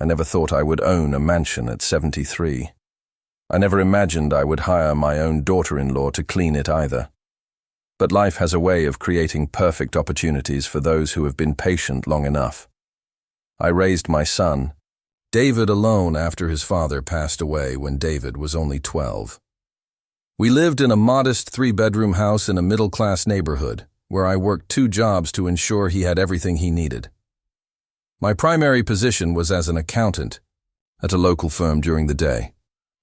I never thought I would own a mansion at 73. I never imagined I would hire my own daughter-in-law to clean it either. But life has a way of creating perfect opportunities for those who have been patient long enough. I raised my son, David, alone after his father passed away when David was only 12. We lived in a modest 3-bedroom house in a middle-class neighborhood, where I worked 2 jobs to ensure he had everything he needed. My primary position was as an accountant at a local firm during the day.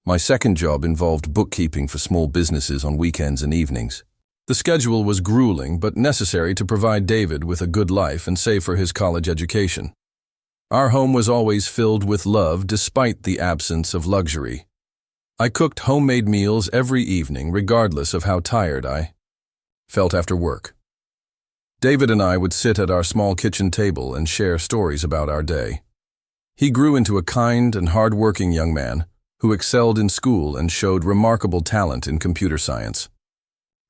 My second job involved bookkeeping for small businesses on weekends and evenings. The schedule was grueling but necessary to provide David with a good life and save for his college education. Our home was always filled with love despite the absence of luxury. I cooked homemade meals every evening regardless of how tired I felt after work. David and I would sit at our small kitchen table and share stories about our day. He grew into a kind and hard-working young man who excelled in school and showed remarkable talent in computer science.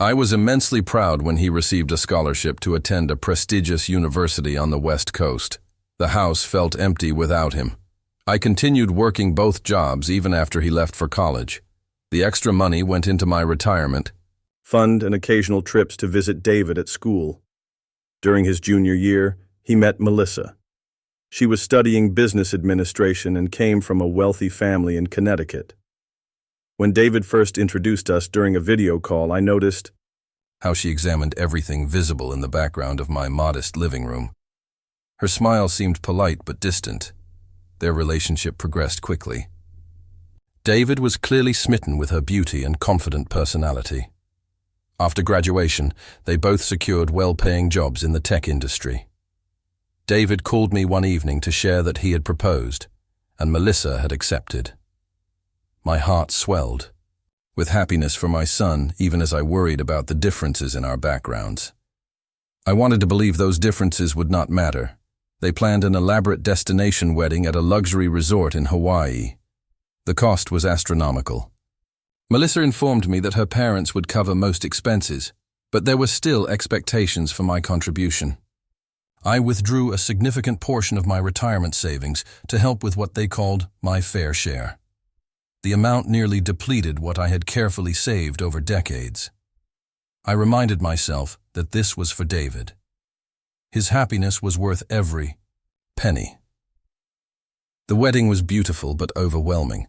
I was immensely proud when he received a scholarship to attend a prestigious university on the West Coast. The house felt empty without him. I continued working both jobs even after he left for college. The extra money went into my retirement fund and occasional trips to visit David at school. During his junior year, he met Melissa. She was studying business administration and came from a wealthy family in Connecticut. When David first introduced us during a video call, I noticed how she examined everything visible in the background of my modest living room. Her smile seemed polite but distant. Their relationship progressed quickly. David was clearly smitten with her beauty and confident personality. After graduation, they both secured well-paying jobs in the tech industry. David called me one evening to share that he had proposed, and Melissa had accepted. My heart swelled with happiness for my son, even as I worried about the differences in our backgrounds. I wanted to believe those differences would not matter. They planned an elaborate destination wedding at a luxury resort in Hawaii. The cost was astronomical. Melissa informed me that her parents would cover most expenses, but there were still expectations for my contribution. I withdrew a significant portion of my retirement savings to help with what they called my fair share. The amount nearly depleted what I had carefully saved over decades. I reminded myself that this was for David. His happiness was worth every penny. The wedding was beautiful but overwhelming.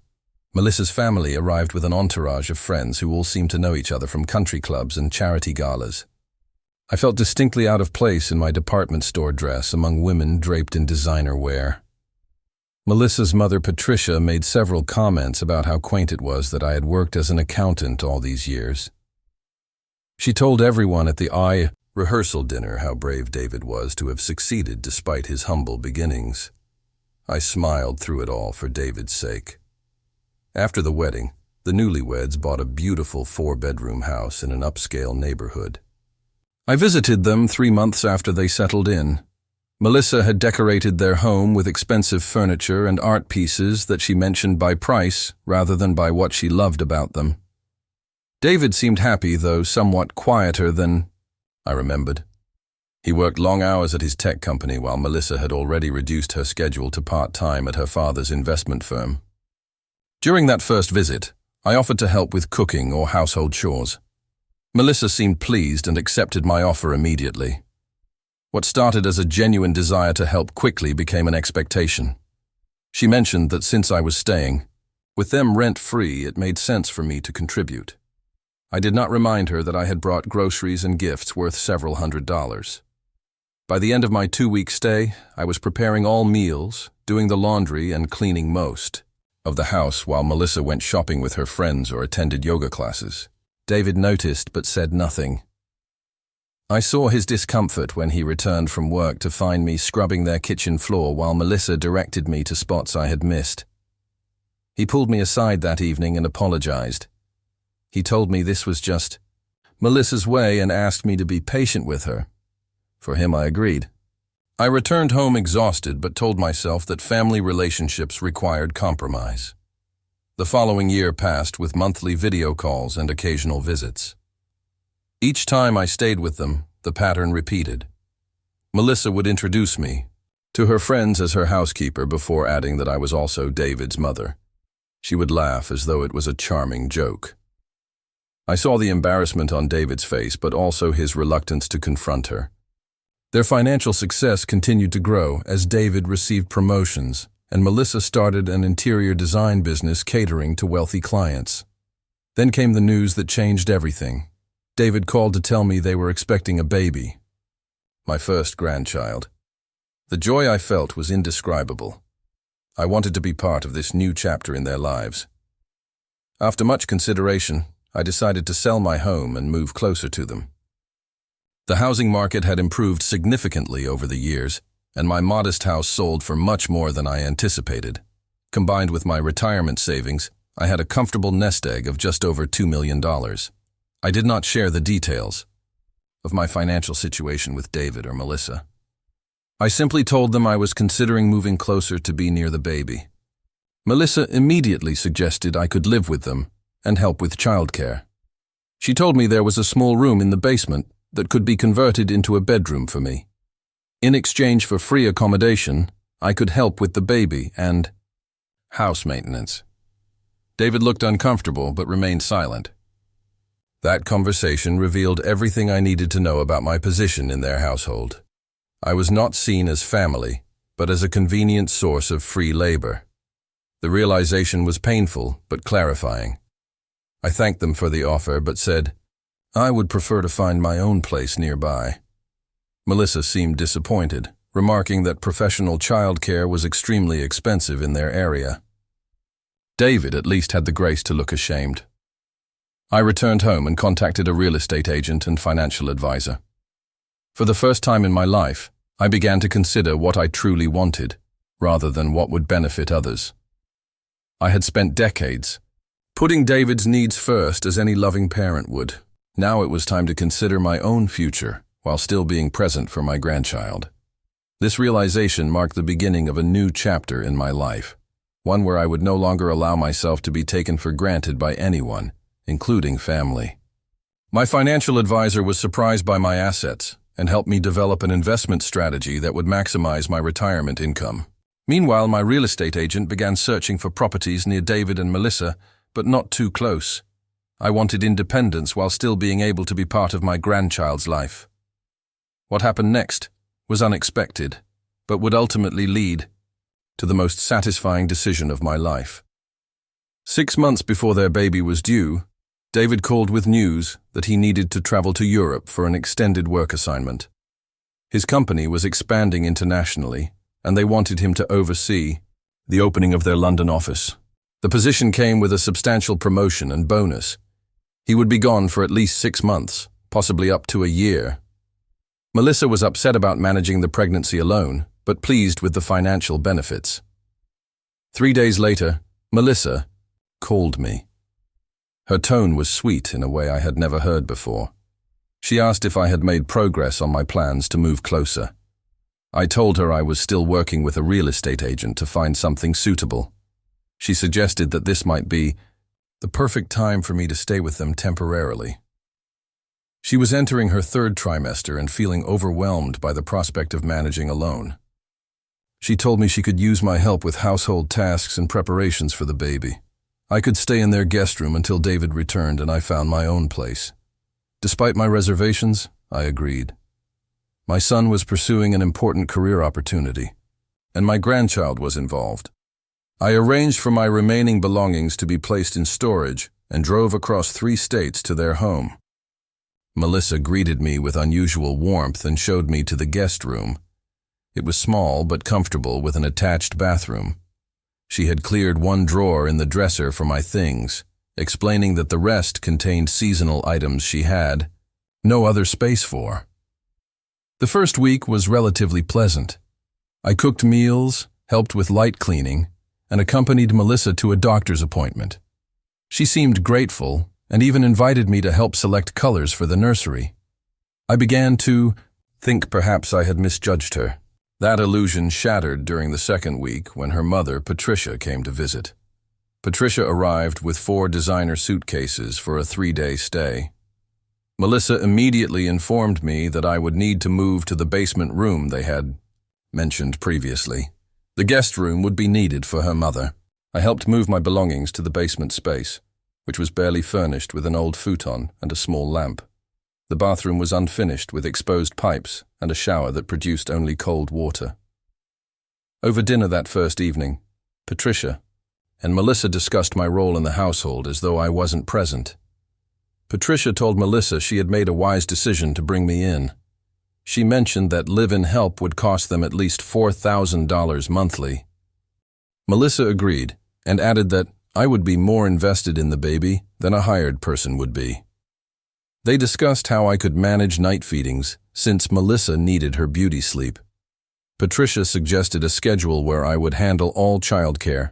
Melissa's family arrived with an entourage of friends who all seemed to know each other from country clubs and charity galas. I felt distinctly out of place in my department store dress among women draped in designer wear. Melissa's mother, Patricia, made several comments about how quaint it was that I had worked as an accountant all these years. She told everyone at the rehearsal dinner how brave David was to have succeeded despite his humble beginnings. I smiled through it all for David's sake. After the wedding, the newlyweds bought a beautiful 4-bedroom house in an upscale neighborhood. I visited them 3 months after they settled in. Melissa had decorated their home with expensive furniture and art pieces that she mentioned by price rather than by what she loved about them. David seemed happy, though somewhat quieter than I remembered. He worked long hours at his tech company while Melissa had already reduced her schedule to part-time at her father's investment firm. During that first visit, I offered to help with cooking or household chores. Melissa seemed pleased and accepted my offer immediately. What started as a genuine desire to help quickly became an expectation. She mentioned that since I was staying, with them rent-free, it made sense for me to contribute. I did not remind her that I had brought groceries and gifts worth several $100s. By the end of my 2-week stay, I was preparing all meals, doing the laundry, and cleaning most of the house while Melissa went shopping with her friends or attended yoga classes. David noticed but said nothing. I saw his discomfort when he returned from work to find me scrubbing their kitchen floor while Melissa directed me to spots I had missed. He pulled me aside that evening and apologized. He told me this was just Melissa's way and asked me to be patient with her. For him, I agreed. I returned home exhausted but told myself that family relationships required compromise. The following year passed with monthly video calls and occasional visits. Each time I stayed with them, the pattern repeated. Melissa would introduce me to her friends as her housekeeper before adding that I was also David's mother. She would laugh as though it was a charming joke. I saw the embarrassment on David's face, but also his reluctance to confront her. Their financial success continued to grow as David received promotions, and Melissa started an interior design business catering to wealthy clients. Then came the news that changed everything. David called to tell me they were expecting a baby. My first grandchild. The joy I felt was indescribable. I wanted to be part of this new chapter in their lives. After much consideration, I decided to sell my home and move closer to them. The housing market had improved significantly over the years, and my modest house sold for much more than I anticipated. Combined with my retirement savings, I had a comfortable nest egg of just over $2 million. I did not share the details of my financial situation with David or Melissa. I simply told them I was considering moving closer to be near the baby. Melissa immediately suggested I could live with them and help with childcare. She told me there was a small room in the basement that could be converted into a bedroom for me. In exchange for free accommodation, I could help with the baby and house maintenance. David looked uncomfortable but remained silent. That conversation revealed everything I needed to know about my position in their household. I was not seen as family, but as a convenient source of free labor. The realization was painful but clarifying. I thanked them for the offer but said, I would prefer to find my own place nearby. Melissa seemed disappointed, remarking that professional childcare was extremely expensive in their area. David at least had the grace to look ashamed. I returned home and contacted a real estate agent and financial advisor. For the first time in my life, I began to consider what I truly wanted, rather than what would benefit others. I had spent decades putting David's needs first as any loving parent would. Now it was time to consider my own future while still being present for my grandchild. This realization marked the beginning of a new chapter in my life, one where I would no longer allow myself to be taken for granted by anyone, including family. My financial advisor was surprised by my assets and helped me develop an investment strategy that would maximize my retirement income. Meanwhile, my real estate agent began searching for properties near David and Melissa, but not too close. I wanted independence while still being able to be part of my grandchild's life. What happened next was unexpected, but would ultimately lead to the most satisfying decision of my life. 6 months before their baby was due, David called with news that he needed to travel to Europe for an extended work assignment. His company was expanding internationally, and they wanted him to oversee the opening of their London office. The position came with a substantial promotion and bonus. He would be gone for at least 6 months, possibly up to a year. Melissa was upset about managing the pregnancy alone, but pleased with the financial benefits. 3 days later, Melissa called me. Her tone was sweet in a way I had never heard before. She asked if I had made progress on my plans to move closer. I told her I was still working with a real estate agent to find something suitable. She suggested that this might be the perfect time for me to stay with them temporarily. She was entering her 3rd trimester and feeling overwhelmed by the prospect of managing alone. She told me she could use my help with household tasks and preparations for the baby. I could stay in their guest room until David returned and I found my own place. Despite my reservations, I agreed. My son was pursuing an important career opportunity, and my grandchild was involved. I arranged for my remaining belongings to be placed in storage and drove across 3 states to their home. Melissa greeted me with unusual warmth and showed me to the guest room. It was small but comfortable with an attached bathroom. She had cleared 1 drawer in the dresser for my things, explaining that the rest contained seasonal items she had no other space for. The first week was relatively pleasant. I cooked meals, helped with light cleaning, and accompanied Melissa to a doctor's appointment. She seemed grateful and even invited me to help select colors for the nursery. I began to think perhaps I had misjudged her. That illusion shattered during the 2nd week when her mother, Patricia, came to visit. Patricia arrived with 4 designer suitcases for a 3-day stay. Melissa immediately informed me that I would need to move to the basement room they had mentioned previously. The guest room would be needed for her mother. I helped move my belongings to the basement space, which was barely furnished with an old futon and a small lamp. The bathroom was unfinished with exposed pipes and a shower that produced only cold water. Over dinner that first evening, Patricia and Melissa discussed my role in the household as though I wasn't present. Patricia told Melissa she had made a wise decision to bring me in. She mentioned that live-in help would cost them at least $4,000 monthly. Melissa agreed and added that I would be more invested in the baby than a hired person would be. They discussed how I could manage night feedings since Melissa needed her beauty sleep. Patricia suggested a schedule where I would handle all childcare,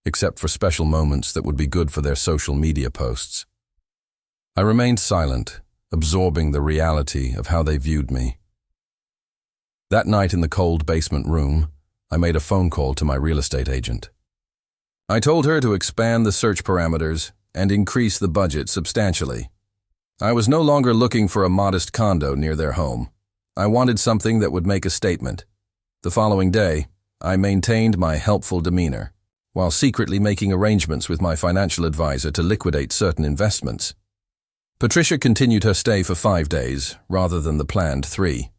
except for special moments that would be good for their social media posts. I remained silent, absorbing the reality of how they viewed me. That night in the cold basement room, I made a phone call to my real estate agent. I told her to expand the search parameters and increase the budget substantially. I was no longer looking for a modest condo near their home. I wanted something that would make a statement. The following day, I maintained my helpful demeanor, while secretly making arrangements with my financial advisor to liquidate certain investments. Patricia continued her stay for 5 days, rather than the planned 3.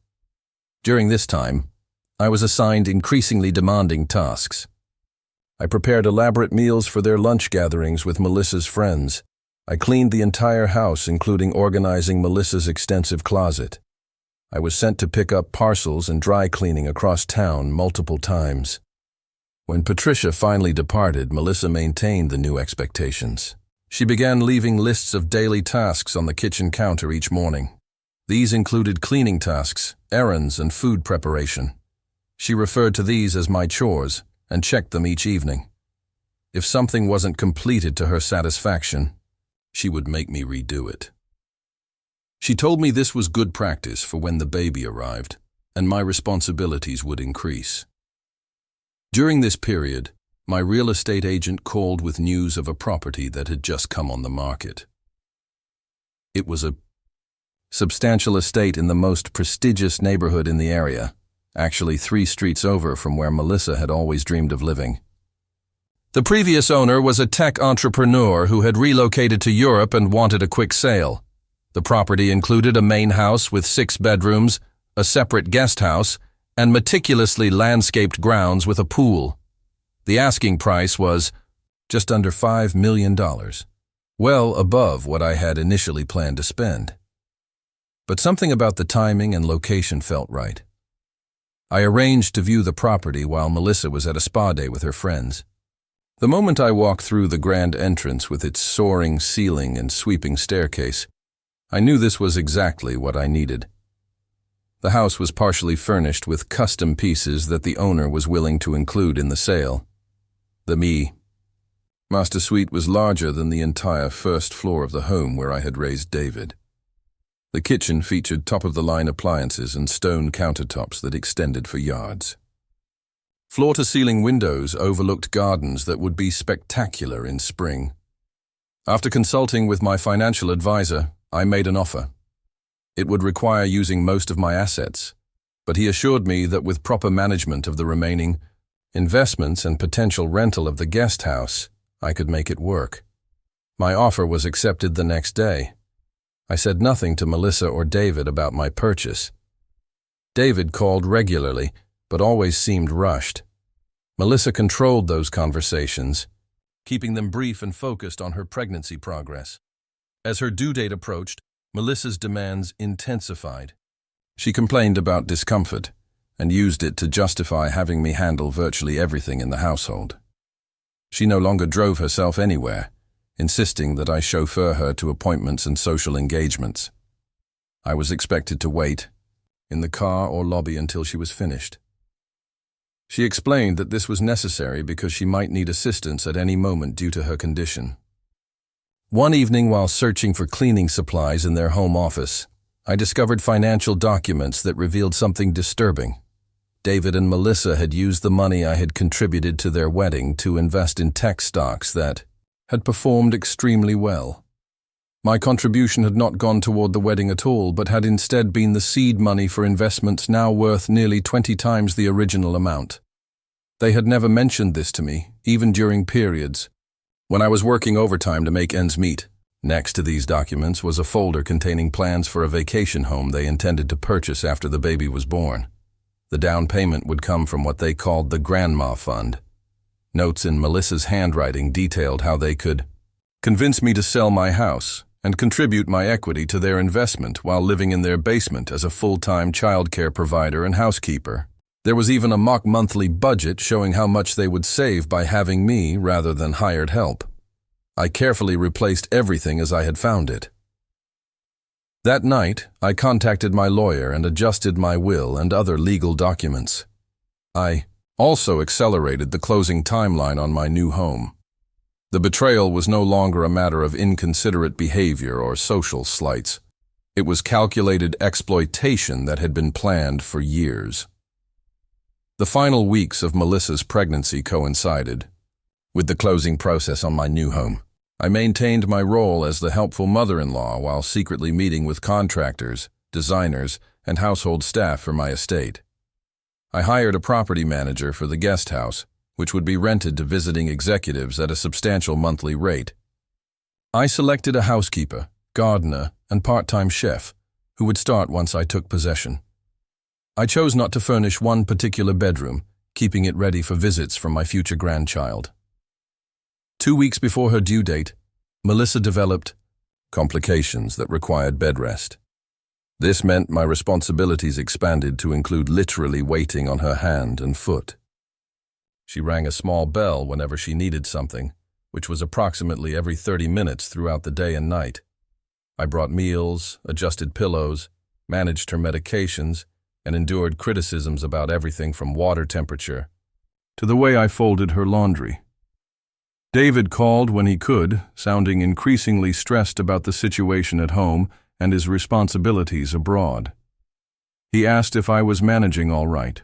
During this time, I was assigned increasingly demanding tasks. I prepared elaborate meals for their lunch gatherings with Melissa's friends. I cleaned the entire house, including organizing Melissa's extensive closet. I was sent to pick up parcels and dry cleaning across town multiple times. When Patricia finally departed, Melissa maintained the new expectations. She began leaving lists of daily tasks on the kitchen counter each morning. These included cleaning tasks, errands, and food preparation. She referred to these as my chores and checked them each evening. If something wasn't completed to her satisfaction, she would make me redo it. She told me this was good practice for when the baby arrived, and my responsibilities would increase. During this period, my real estate agent called with news of a property that had just come on the market. It was a substantial estate in the most prestigious neighborhood in the area, actually 3 streets over from where Melissa had always dreamed of living. The previous owner was a tech entrepreneur who had relocated to Europe and wanted a quick sale. The property included a main house with 6 bedrooms, a separate guest house, and meticulously landscaped grounds with a pool. The asking price was just under $5 million, well above what I had initially planned to spend. But something about the timing and location felt right. I arranged to view the property while Melissa was at a spa day with her friends. The moment I walked through the grand entrance with its soaring ceiling and sweeping staircase, I knew this was exactly what I needed. The house was partially furnished with custom pieces that the owner was willing to include in the sale. The master suite was larger than the entire first floor of the home where I had raised David. The kitchen featured top-of-the-line appliances and stone countertops that extended for yards. Floor-to-ceiling windows overlooked gardens that would be spectacular in spring. After consulting with my financial advisor, I made an offer. It would require using most of my assets, but he assured me that with proper management of the remaining investments and potential rental of the guest house, I could make it work. My offer was accepted the next day. I said nothing to Melissa or David about my purchase. David called regularly, but always seemed rushed. Melissa controlled those conversations, keeping them brief and focused on her pregnancy progress. As her due date approached, Melissa's demands intensified. She complained about discomfort and used it to justify having me handle virtually everything in the household. She no longer drove herself anywhere, insisting that I chauffeur her to appointments and social engagements. I was expected to wait in the car or lobby until she was finished. She explained that this was necessary because she might need assistance at any moment due to her condition. One evening, while searching for cleaning supplies in their home office, I discovered financial documents that revealed something disturbing. David and Melissa had used the money I had contributed to their wedding to invest in tech stocks that had performed extremely well. My contribution had not gone toward the wedding at all, but had instead been the seed money for investments now worth nearly 20 times the original amount. They had never mentioned this to me, even during periods when I was working overtime to make ends meet. Next to these documents was a folder containing plans for a vacation home they intended to purchase after the baby was born. The down payment would come from what they called the Grandma Fund. Notes in Melissa's handwriting detailed how they could convince me to sell my house and contribute my equity to their investment while living in their basement as a full-time childcare provider and housekeeper. There was even a mock monthly budget showing how much they would save by having me rather than hired help. I carefully replaced everything as I had found it. That night, I contacted my lawyer and adjusted my will and other legal documents. I also accelerated the closing timeline on my new home. The betrayal was no longer a matter of inconsiderate behavior or social slights. It was calculated exploitation that had been planned for years. The final weeks of Melissa's pregnancy coincided with the closing process on my new home. I maintained my role as the helpful mother-in-law while secretly meeting with contractors, designers, and household staff for my estate. I hired a property manager for the guest house, which would be rented to visiting executives at a substantial monthly rate. I selected a housekeeper, gardener, and part-time chef, who would start once I took possession. I chose not to furnish one particular bedroom, keeping it ready for visits from my future grandchild. 2 weeks before her due date, Melissa developed complications that required bed rest. This meant my responsibilities expanded to include literally waiting on her hand and foot. She rang a small bell whenever she needed something, which was approximately every 30 minutes throughout the day and night. I brought meals, adjusted pillows, managed her medications, and endured criticisms about everything from water temperature to the way I folded her laundry. David called when he could, sounding increasingly stressed about the situation at home and his responsibilities abroad. He asked if I was managing all right.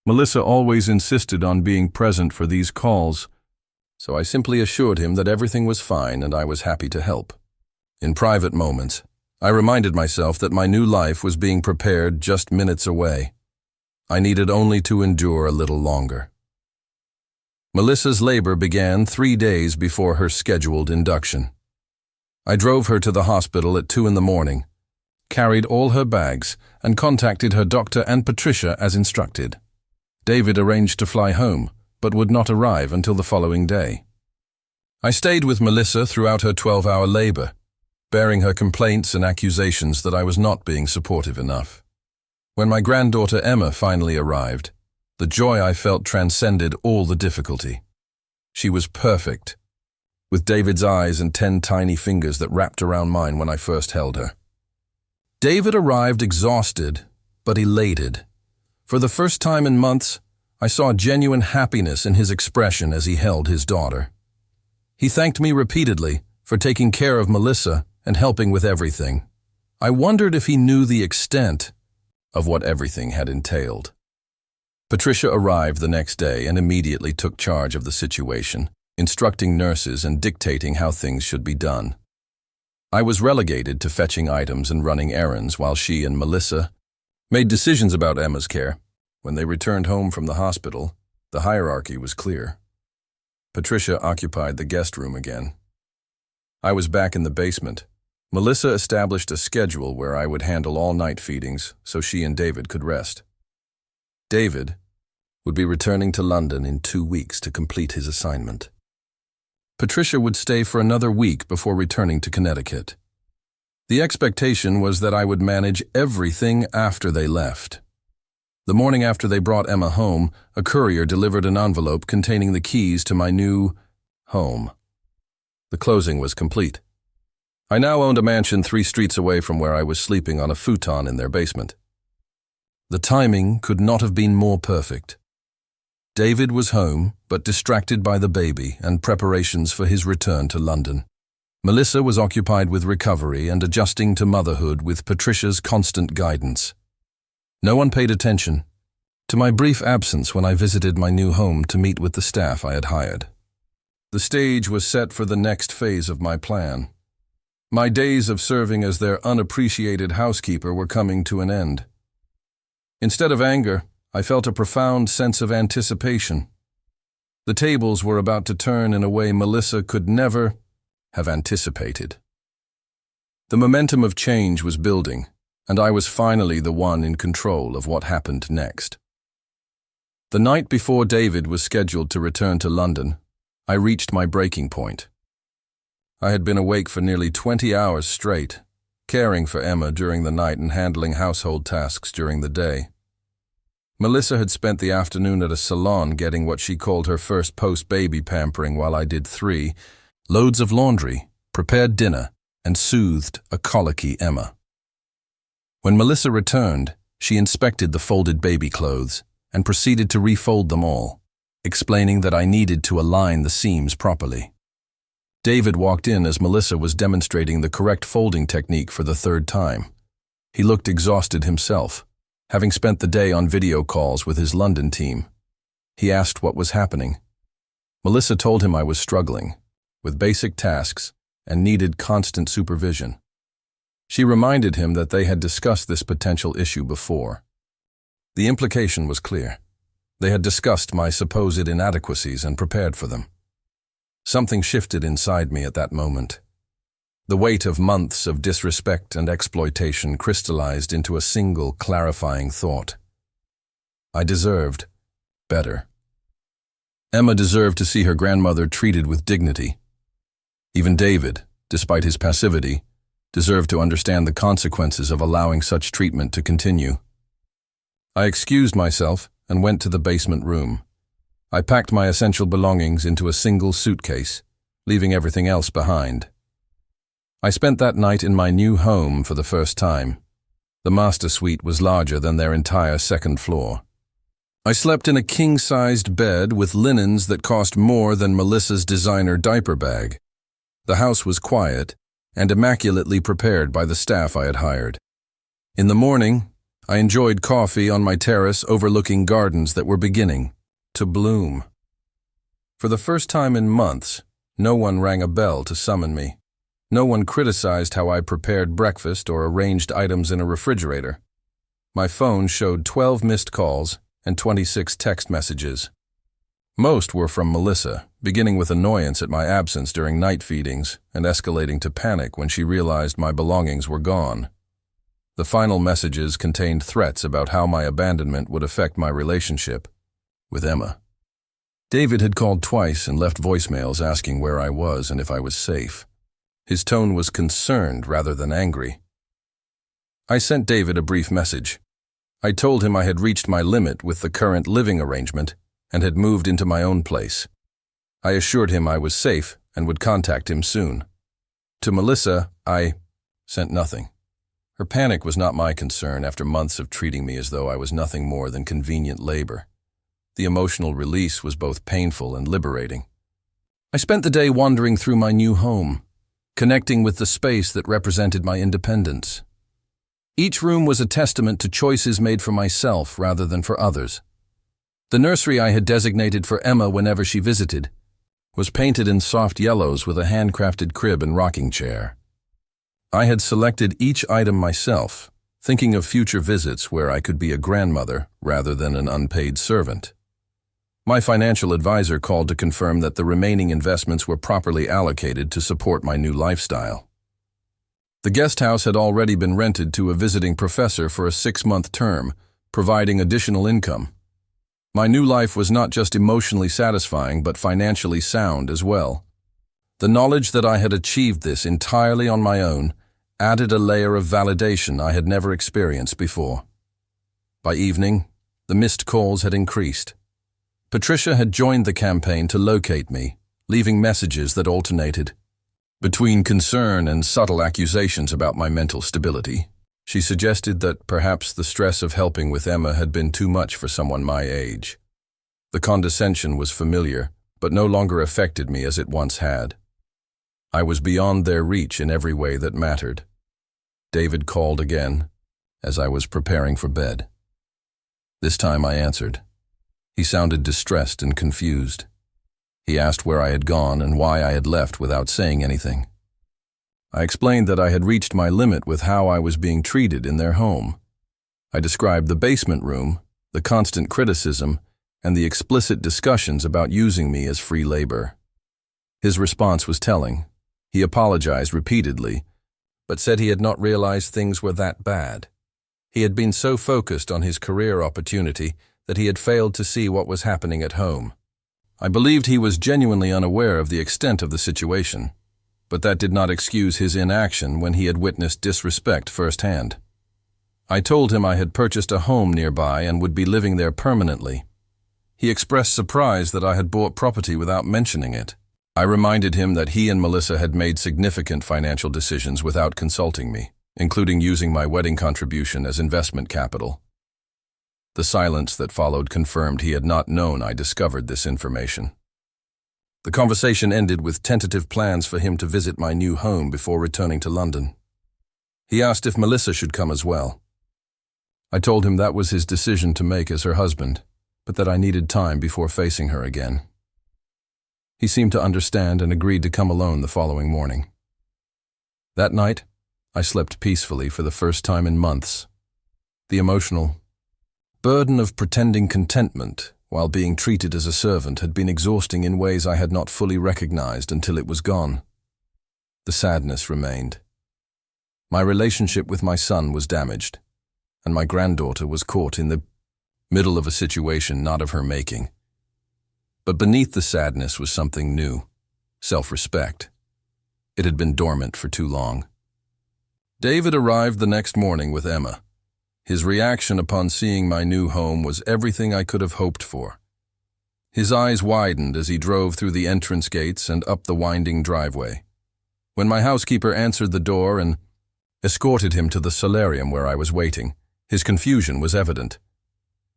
Melissa always insisted on being present for these calls, so I simply assured him that everything was fine and I was happy to help. In private moments, I reminded myself that my new life was being prepared just minutes away. I needed only to endure a little longer. Melissa's labor began 3 days before her scheduled induction. I drove her to the hospital at 2 a.m, carried all her bags, and contacted her doctor and Patricia as instructed. David arranged to fly home, but would not arrive until the following day. I stayed with Melissa throughout her 12-hour labor, bearing her complaints and accusations that I was not being supportive enough. When my granddaughter Emma finally arrived, the joy I felt transcended all the difficulty. She was perfect, with David's eyes and 10 tiny fingers that wrapped around mine when I first held her. David arrived exhausted, but elated. For the first time in months, I saw genuine happiness in his expression as he held his daughter. He thanked me repeatedly for taking care of Melissa and helping with everything. I wondered if he knew the extent of what everything had entailed. Patricia arrived the next day and immediately took charge of the situation, instructing nurses and dictating how things should be done. I was relegated to fetching items and running errands while she and Melissa made decisions about Emma's care. When they returned home from the hospital, the hierarchy was clear. Patricia occupied the guest room again. I was back in the basement. Melissa established a schedule where I would handle all night feedings so she and David could rest. David would be returning to London in 2 weeks to complete his assignment. Patricia would stay for another week before returning to Connecticut. The expectation was that I would manage everything after they left. The morning after they brought Emma home, a courier delivered an envelope containing the keys to my new home. The closing was complete. I now owned a mansion 3 streets away from where I was sleeping on a futon in their basement. The timing could not have been more perfect. David was home, but distracted by the baby and preparations for his return to London. Melissa was occupied with recovery and adjusting to motherhood with Patricia's constant guidance. No one paid attention to my brief absence when I visited my new home to meet with the staff I had hired. The stage was set for the next phase of my plan. My days of serving as their unappreciated housekeeper were coming to an end. Instead of anger, I felt a profound sense of anticipation. The tables were about to turn in a way Melissa could never have anticipated. The momentum of change was building, and I was finally the one in control of what happened next. The night before David was scheduled to return to London, I reached my breaking point. I had been awake for nearly 20 hours straight, caring for Emma during the night and handling household tasks during the day. Melissa had spent the afternoon at a salon getting what she called her first post-baby pampering while I did 3 loads of laundry, prepared dinner, and soothed a colicky Emma. When Melissa returned, she inspected the folded baby clothes and proceeded to refold them all, explaining that I needed to align the seams properly. David walked in as Melissa was demonstrating the correct folding technique for the 3rd time. He looked exhausted himself, having spent the day on video calls with his London team. He asked what was happening. Melissa told him I was struggling with basic tasks and needed constant supervision. She reminded him that they had discussed this potential issue before. The implication was clear. They had discussed my supposed inadequacies and prepared for them. Something shifted inside me at that moment. The weight of months of disrespect and exploitation crystallized into a single clarifying thought. I deserved better. Emma deserved to see her grandmother treated with dignity. Even David, despite his passivity, deserved to understand the consequences of allowing such treatment to continue. I excused myself and went to the basement room. I packed my essential belongings into a single suitcase, leaving everything else behind. I spent that night in my new home for the first time. The master suite was larger than their entire 2nd floor. I slept in a king-sized bed with linens that cost more than Melissa's designer diaper bag. The house was quiet and immaculately prepared by the staff I had hired. In the morning, I enjoyed coffee on my terrace overlooking gardens that were beginning to bloom. For the first time in months, no one rang a bell to summon me. No one criticized how I prepared breakfast or arranged items in a refrigerator. My phone showed 12 missed calls and 26 text messages. Most were from Melissa, beginning with annoyance at my absence during night feedings and escalating to panic when she realized my belongings were gone. The final messages contained threats about how my abandonment would affect my relationship with Emma. David had called twice and left voicemails asking where I was and if I was safe. His tone was concerned rather than angry. I sent David a brief message. I told him I had reached my limit with the current living arrangement and had moved into my own place. I assured him I was safe and would contact him soon. To Melissa, I sent nothing. Her panic was not my concern after months of treating me as though I was nothing more than convenient labor. The emotional release was both painful and liberating. I spent the day wandering through my new home, connecting with the space that represented my independence. Each room was a testament to choices made for myself rather than for others. The nursery I had designated for Emma whenever she visited was painted in soft yellows with a handcrafted crib and rocking chair. I had selected each item myself, thinking of future visits where I could be a grandmother rather than an unpaid servant. My financial advisor called to confirm that the remaining investments were properly allocated to support my new lifestyle. The guest house had already been rented to a visiting professor for a 6-month term, providing additional income. My new life was not just emotionally satisfying but financially sound as well. The knowledge that I had achieved this entirely on my own added a layer of validation I had never experienced before. By evening, the missed calls had increased. Patricia had joined the campaign to locate me, leaving messages that alternated. Between concern and subtle accusations about my mental stability, she suggested that perhaps the stress of helping with Emma had been too much for someone my age. The condescension was familiar, but no longer affected me as it once had. I was beyond their reach in every way that mattered. David called again, as I was preparing for bed. This time I answered. He sounded distressed and confused. He asked where I had gone and why I had left without saying anything. I explained that I had reached my limit with how I was being treated in their home. I described the basement room, the constant criticism, and the explicit discussions about using me as free labor. His response was telling. He apologized repeatedly, but said he had not realized things were that bad. He had been so focused on his career opportunity that he had failed to see what was happening at home. I believed he was genuinely unaware of the extent of the situation, but that did not excuse his inaction when he had witnessed disrespect firsthand. I told him I had purchased a home nearby and would be living there permanently. He expressed surprise that I had bought property without mentioning it. I reminded him that he and Melissa had made significant financial decisions without consulting me, including using my wedding contribution as investment capital. The silence that followed confirmed he had not known I discovered this information. The conversation ended with tentative plans for him to visit my new home before returning to London. He asked if Melissa should come as well. I told him that was his decision to make as her husband, but that I needed time before facing her again. He seemed to understand and agreed to come alone the following morning. That night, I slept peacefully for the first time in months. The emotional burden of pretending contentment while being treated as a servant had been exhausting in ways I had not fully recognized until it was gone. The sadness remained. My relationship with my son was damaged, and my granddaughter was caught in the middle of a situation not of her making. But beneath the sadness was something new, self-respect. It had been dormant for too long. David arrived the next morning with Emma. His reaction upon seeing my new home was everything I could have hoped for. His eyes widened as he drove through the entrance gates and up the winding driveway. When my housekeeper answered the door and escorted him to the solarium where I was waiting, his confusion was evident.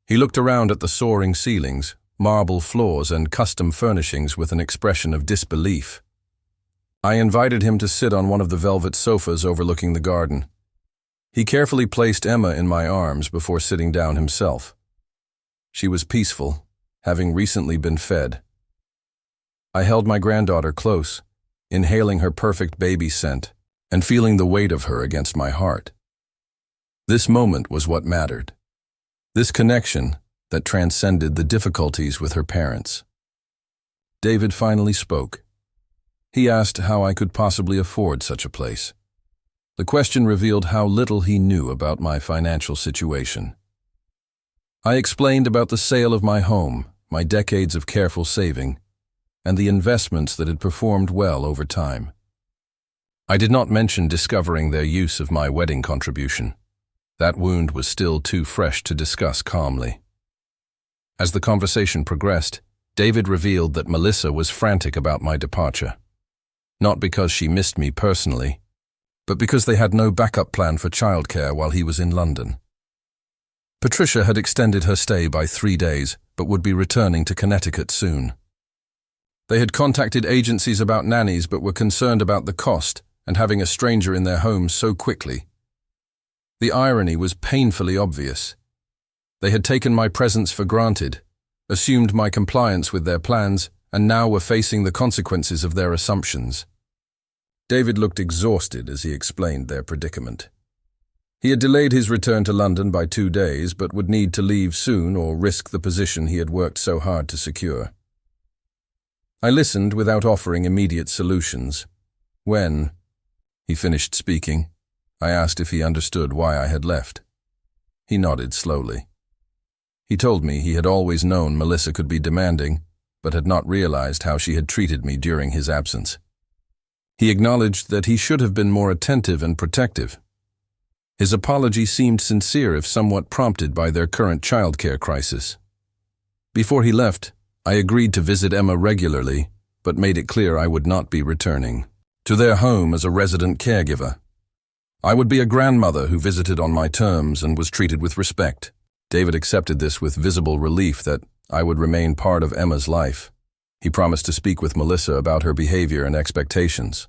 He looked around at the soaring ceilings, marble floors, and custom furnishings with an expression of disbelief. I invited him to sit on one of the velvet sofas overlooking the garden. He carefully placed Emma in my arms before sitting down himself. She was peaceful, having recently been fed. I held my granddaughter close, inhaling her perfect baby scent and feeling the weight of her against my heart. This moment was what mattered. This connection that transcended the difficulties with her parents. David finally spoke. He asked how I could possibly afford such a place. The question revealed how little he knew about my financial situation. I explained about the sale of my home, my decades of careful saving, and the investments that had performed well over time. I did not mention discovering their use of my wedding contribution. That wound was still too fresh to discuss calmly. As the conversation progressed, David revealed that Melissa was frantic about my departure. Not because she missed me personally, but because they had no backup plan for childcare while he was in London. Patricia had extended her stay by 3 days, but would be returning to Connecticut soon. They had contacted agencies about nannies but were concerned about the cost and having a stranger in their home so quickly. The irony was painfully obvious. They had taken my presence for granted, assumed my compliance with their plans, and now were facing the consequences of their assumptions. David looked exhausted as he explained their predicament. He had delayed his return to London by 2 days, but would need to leave soon or risk the position he had worked so hard to secure. I listened without offering immediate solutions. When he finished speaking, I asked if he understood why I had left. He nodded slowly. He told me he had always known Melissa could be demanding, but had not realized how she had treated me during his absence. He acknowledged that he should have been more attentive and protective. His apology seemed sincere if somewhat prompted by their current childcare crisis. Before he left, I agreed to visit Emma regularly, but made it clear I would not be returning to their home as a resident caregiver. I would be a grandmother who visited on my terms and was treated with respect. David accepted this with visible relief that I would remain part of Emma's life. He promised to speak with Melissa about her behavior and expectations.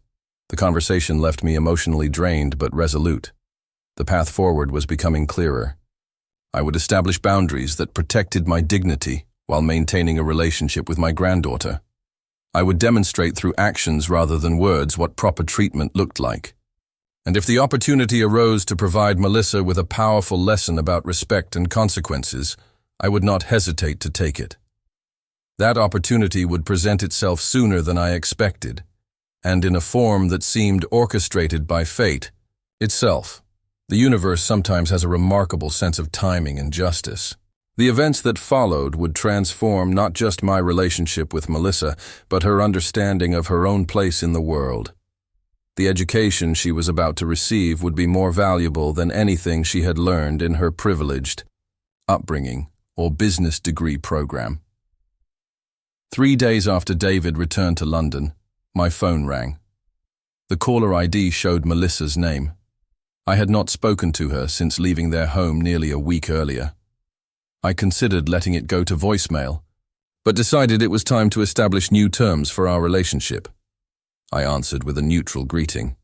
The conversation left me emotionally drained but resolute. The path forward was becoming clearer. I would establish boundaries that protected my dignity while maintaining a relationship with my granddaughter. I would demonstrate through actions rather than words what proper treatment looked like. And if the opportunity arose to provide Melissa with a powerful lesson about respect and consequences, I would not hesitate to take it. That opportunity would present itself sooner than I expected, and in a form that seemed orchestrated by fate itself. The universe sometimes has a remarkable sense of timing and justice. The events that followed would transform not just my relationship with Melissa, but her understanding of her own place in the world. The education she was about to receive would be more valuable than anything she had learned in her privileged upbringing or business degree program. 3 days after David returned to London, my phone rang. The caller ID showed Melissa's name. I had not spoken to her since leaving their home nearly a week earlier. I considered letting it go to voicemail, but decided it was time to establish new terms for our relationship. I answered with a neutral greeting.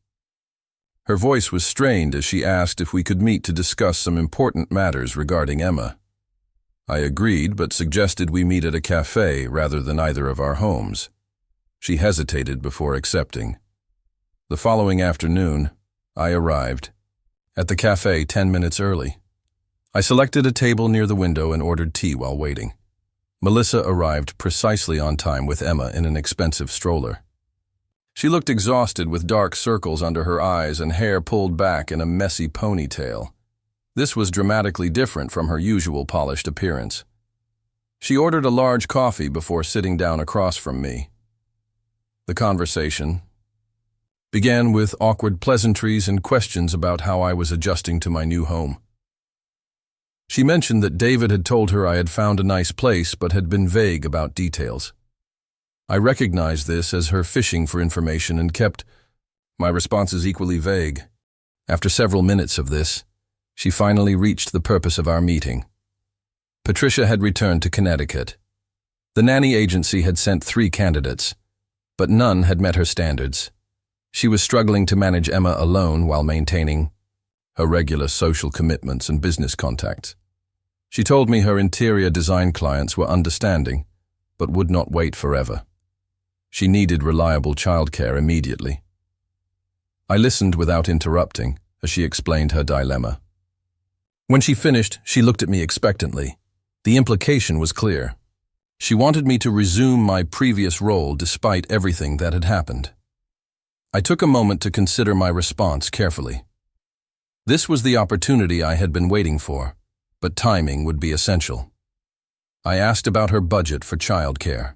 Her voice was strained as she asked if we could meet to discuss some important matters regarding Emma. I agreed, but suggested we meet at a cafe rather than either of our homes. She hesitated before accepting. The following afternoon, I arrived at the cafe 10 minutes early. I selected a table near the window and ordered tea while waiting. Melissa arrived precisely on time with Emma in an expensive stroller. She looked exhausted with dark circles under her eyes and hair pulled back in a messy ponytail. This was dramatically different from her usual polished appearance. She ordered a large coffee before sitting down across from me. The conversation began with awkward pleasantries and questions about how I was adjusting to my new home. She mentioned that David had told her I had found a nice place but had been vague about details. I recognized this as her fishing for information and kept my responses equally vague. After several minutes of this, she finally reached the purpose of our meeting. Patricia had returned to Connecticut. The nanny agency had sent 3 candidates, but none had met her standards. She was struggling to manage Emma alone while maintaining her regular social commitments and business contacts. She told me her interior design clients were understanding, but would not wait forever. She needed reliable childcare immediately. I listened without interrupting as she explained her dilemma. When she finished, she looked at me expectantly. The implication was clear. She wanted me to resume my previous role despite everything that had happened. I took a moment to consider my response carefully. This was the opportunity I had been waiting for, but timing would be essential. I asked about her budget for childcare.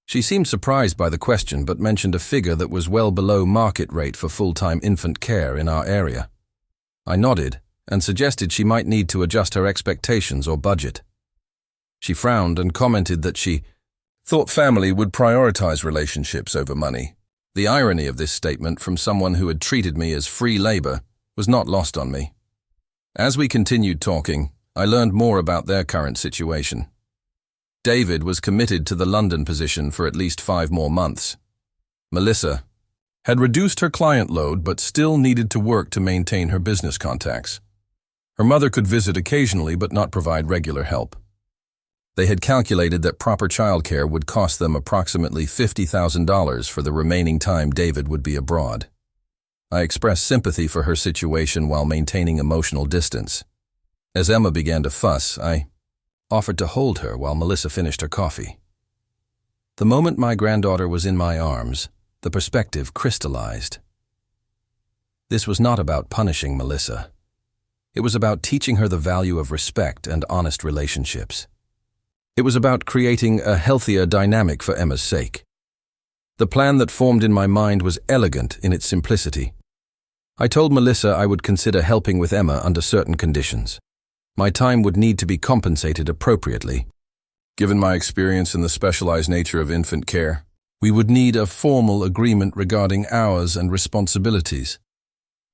She seemed surprised by the question but mentioned a figure that was well below market rate for full-time infant care in our area. I nodded and suggested she might need to adjust her expectations or budget. She frowned and commented that she thought family would prioritize relationships over money. The irony of this statement from someone who had treated me as free labor was not lost on me. As we continued talking, I learned more about their current situation. David was committed to the London position for at least 5 more months. Melissa had reduced her client load but still needed to work to maintain her business contacts. Her mother could visit occasionally but not provide regular help. They had calculated that proper childcare would cost them approximately $50,000 for the remaining time David would be abroad. I expressed sympathy for her situation while maintaining emotional distance. As Emma began to fuss, I offered to hold her while Melissa finished her coffee. The moment my granddaughter was in my arms, the perspective crystallized. This was not about punishing Melissa. It was about teaching her the value of respect and honest relationships. It was about creating a healthier dynamic for Emma's sake. The plan that formed in my mind was elegant in its simplicity. I told Melissa I would consider helping with Emma under certain conditions. My time would need to be compensated appropriately. Given my experience in the specialized nature of infant care, we would need a formal agreement regarding hours and responsibilities.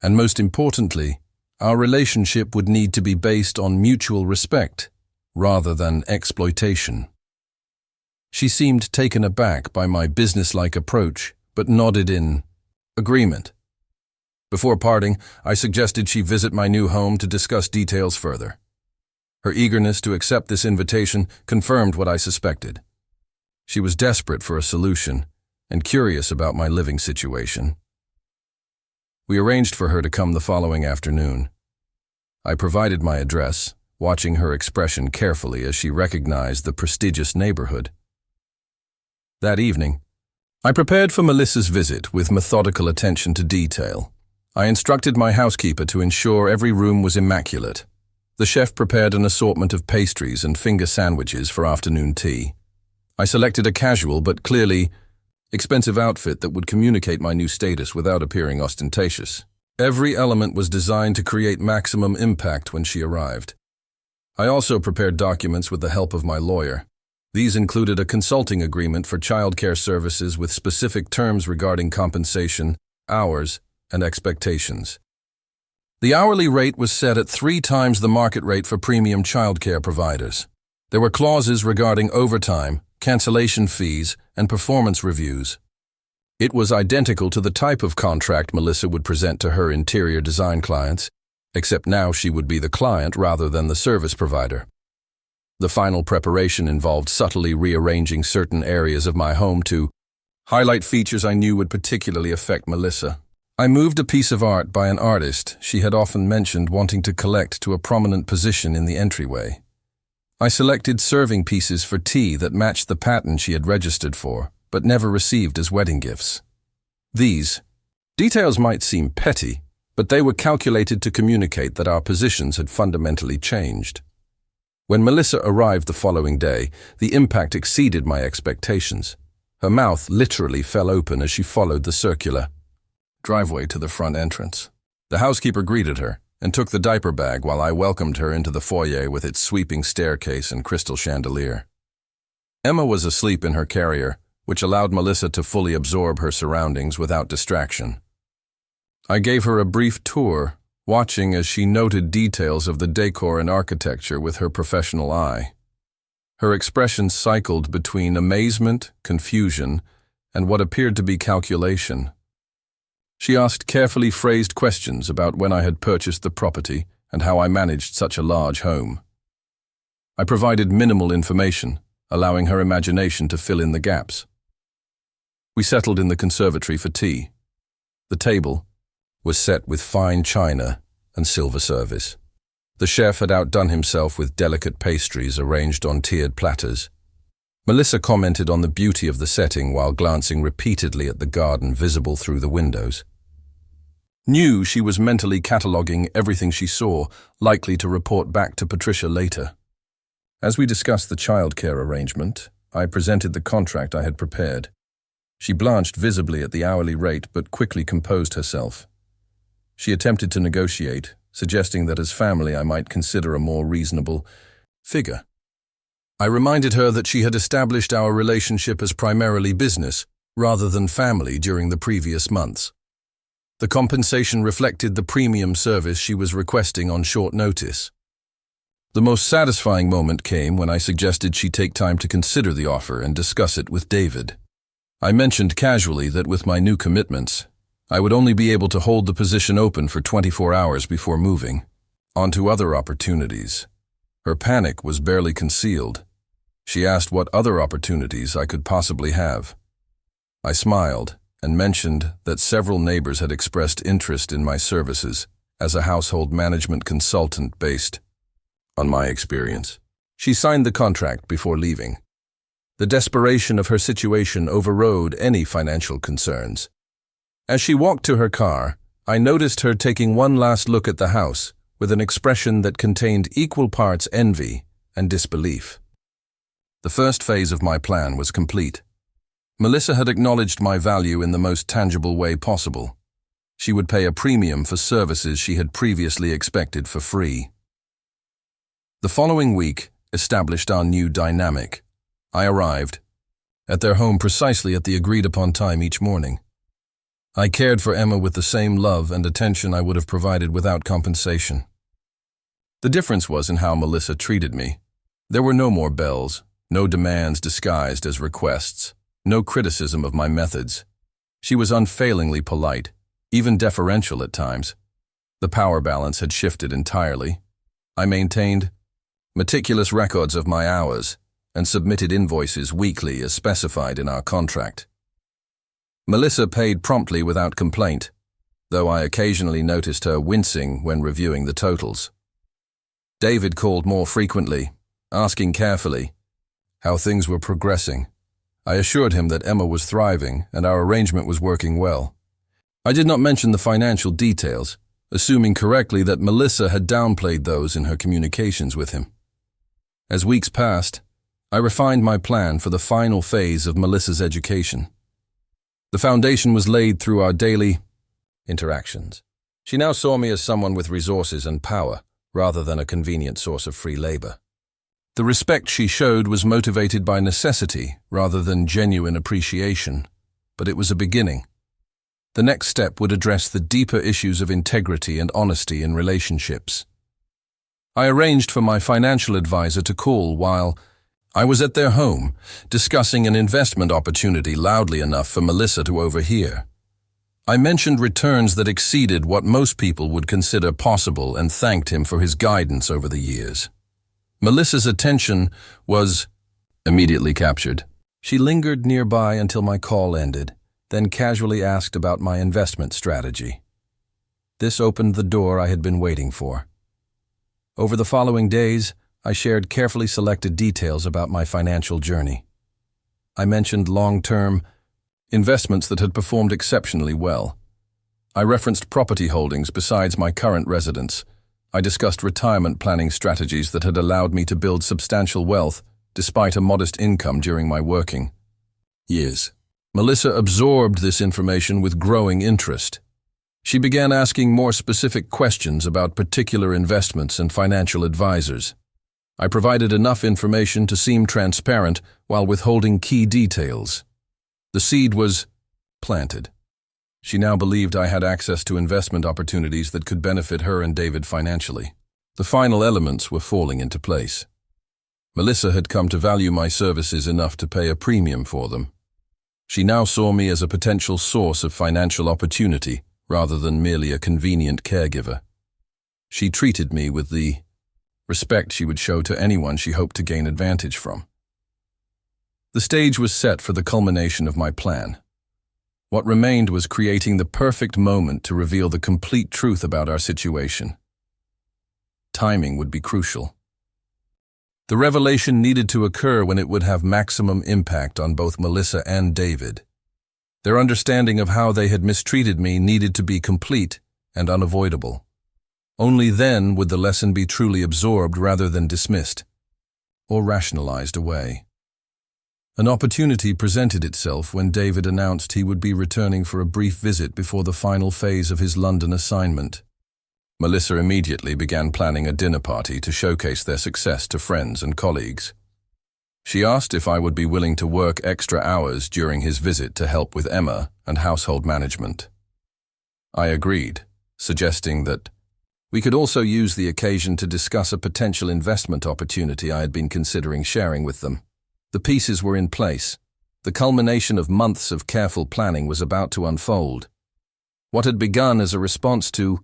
And most importantly, our relationship would need to be based on mutual respect rather than exploitation. She seemed taken aback by my businesslike approach, but nodded in agreement. Before parting, I suggested she visit my new home to discuss details further. Her eagerness to accept this invitation confirmed what I suspected. She was desperate for a solution and curious about my living situation. We arranged for her to come the following afternoon. I provided my address, watching her expression carefully as she recognized the prestigious neighborhood. That evening, I prepared for Melissa's visit with methodical attention to detail. I instructed my housekeeper to ensure every room was immaculate. The chef prepared an assortment of pastries and finger sandwiches for afternoon tea. I selected a casual but clearly expensive outfit that would communicate my new status without appearing ostentatious. Every element was designed to create maximum impact when she arrived. I also prepared documents with the help of my lawyer. These included a consulting agreement for childcare services with specific terms regarding compensation, hours, and expectations. The hourly rate was set at 3 times the market rate for premium childcare providers. There were clauses regarding overtime, cancellation fees, and performance reviews. It was identical to the type of contract Melissa would present to her interior design clients, except now she would be the client rather than the service provider. The final preparation involved subtly rearranging certain areas of my home to highlight features I knew would particularly affect Melissa. I moved a piece of art by an artist she had often mentioned wanting to collect to a prominent position in the entryway. I selected serving pieces for tea that matched the pattern she had registered for, but never received as wedding gifts. These details might seem petty, but they were calculated to communicate that our positions had fundamentally changed. When Melissa arrived the following day, the impact exceeded my expectations. Her mouth literally fell open as she followed the circular driveway to the front entrance. The housekeeper greeted her and took the diaper bag while I welcomed her into the foyer with its sweeping staircase and crystal chandelier. Emma was asleep in her carrier, which allowed Melissa to fully absorb her surroundings without distraction. I gave her a brief tour, watching as she noted details of the decor and architecture with her professional eye. Her expression cycled between amazement, confusion, and what appeared to be calculation. She asked carefully phrased questions about when I had purchased the property and how I managed such a large home. I provided minimal information, allowing her imagination to fill in the gaps. We settled in the conservatory for tea. The table was set with fine china and silver service. The chef had outdone himself with delicate pastries arranged on tiered platters. Melissa commented on the beauty of the setting while glancing repeatedly at the garden visible through the windows. Knew she was mentally cataloguing everything she saw, likely to report back to Patricia later. As we discussed the childcare arrangement, I presented the contract I had prepared. She blanched visibly at the hourly rate but quickly composed herself. She attempted to negotiate, suggesting that as family I might consider a more reasonable figure. I reminded her that she had established our relationship as primarily business rather than family during the previous months. The compensation reflected the premium service she was requesting on short notice. The most satisfying moment came when I suggested she take time to consider the offer and discuss it with David. I mentioned casually that with my new commitments, I would only be able to hold the position open for 24 hours before moving. On to other opportunities. Her panic was barely concealed. She asked what other opportunities I could possibly have. I smiled and mentioned that several neighbors had expressed interest in my services as a household management consultant based on my experience. She signed the contract before leaving. The desperation of her situation overrode any financial concerns. As she walked to her car, I noticed her taking one last look at the house with an expression that contained equal parts envy and disbelief. The first phase of my plan was complete. Melissa had acknowledged my value in the most tangible way possible. She would pay a premium for services she had previously expected for free. The following week established our new dynamic. I arrived at their home precisely at the agreed-upon time each morning. I cared for Emma with the same love and attention I would have provided without compensation. The difference was in how Melissa treated me. There were no more bells, no demands disguised as requests, no criticism of my methods. She was unfailingly polite, even deferential at times. The power balance had shifted entirely. I maintained meticulous records of my hours and submitted invoices weekly as specified in our contract. Melissa paid promptly without complaint. though I occasionally noticed her wincing when reviewing the totals. David called more frequently, asking carefully how things were progressing. I assured him that Emma was thriving and our arrangement was working well. I did not mention the financial details, assuming correctly that Melissa had downplayed those in her communications with him. As weeks passed, I refined my plan for the final phase of Melissa's education. The foundation was laid through our daily interactions. She now saw me as someone with resources and power, rather than a convenient source of free labor. The respect she showed was motivated by necessity rather than genuine appreciation, but it was a beginning. The next step would address the deeper issues of integrity and honesty in relationships. I arranged for my financial advisor to call while I was at their home, discussing an investment opportunity loudly enough for Melissa to overhear. I mentioned returns that exceeded what most people would consider possible and thanked him for his guidance over the years. Melissa's attention was immediately captured. She lingered nearby until my call ended, then casually asked about my investment strategy. This opened the door I had been waiting for. Over the following days, I shared carefully selected details about my financial journey. I mentioned long-term investments that had performed exceptionally well. I referenced property holdings besides my current residence. I discussed retirement planning strategies that had allowed me to build substantial wealth despite a modest income during my working years. Melissa absorbed this information with growing interest. She began asking more specific questions about particular investments and financial advisors. I provided enough information to seem transparent while withholding key details. The seed was planted. She now believed I had access to investment opportunities that could benefit her and David financially. The final elements were falling into place. Melissa had come to value my services enough to pay a premium for them. She now saw me as a potential source of financial opportunity rather than merely a convenient caregiver. She treated me with the respect she would show to anyone she hoped to gain advantage from. The stage was set for the culmination of my plan. What remained was creating the perfect moment to reveal the complete truth about our situation. Timing would be crucial. The revelation needed to occur when it would have maximum impact on both Melissa and David. Their understanding of how they had mistreated me needed to be complete and unavoidable. Only then would the lesson be truly absorbed rather than dismissed or rationalized away. An opportunity presented itself when David announced he would be returning for a brief visit before the final phase of his London assignment. Melissa immediately began planning a dinner party to showcase their success to friends and colleagues. She asked if I would be willing to work extra hours during his visit to help with Emma and household management. I agreed, suggesting that we could also use the occasion to discuss a potential investment opportunity I had been considering sharing with them. The pieces were in place. The culmination of months of careful planning was about to unfold. What had begun as a response to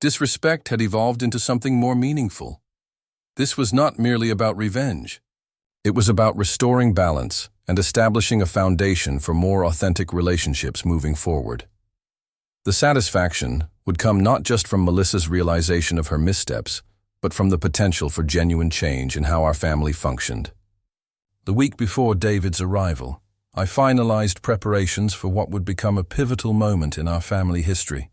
disrespect had evolved into something more meaningful. This was not merely about revenge. It was about restoring balance and establishing a foundation for more authentic relationships moving forward. The satisfaction would come not just from Melissa's realization of her missteps, but from the potential for genuine change in how our family functioned. The week before David's arrival, I finalized preparations for what would become a pivotal moment in our family history.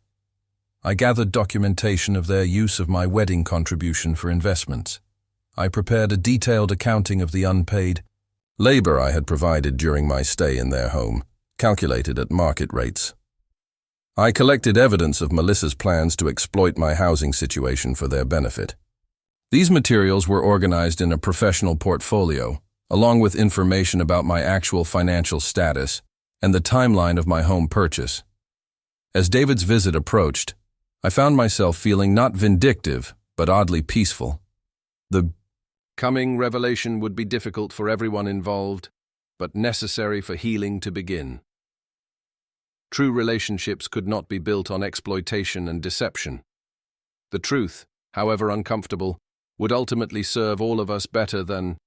I gathered documentation of their use of my wedding contribution for investments. I prepared a detailed accounting of the unpaid labor I had provided during my stay in their home, calculated at market rates. I collected evidence of Melissa's plans to exploit my housing situation for their benefit. These materials were organized in a professional portfolio, along with information about my actual financial status and the timeline of my home purchase. As David's visit approached, I found myself feeling not vindictive, but oddly peaceful. The coming revelation would be difficult for everyone involved, but necessary for healing to begin. True relationships could not be built on exploitation and deception. The truth, however uncomfortable, would ultimately serve all of us better than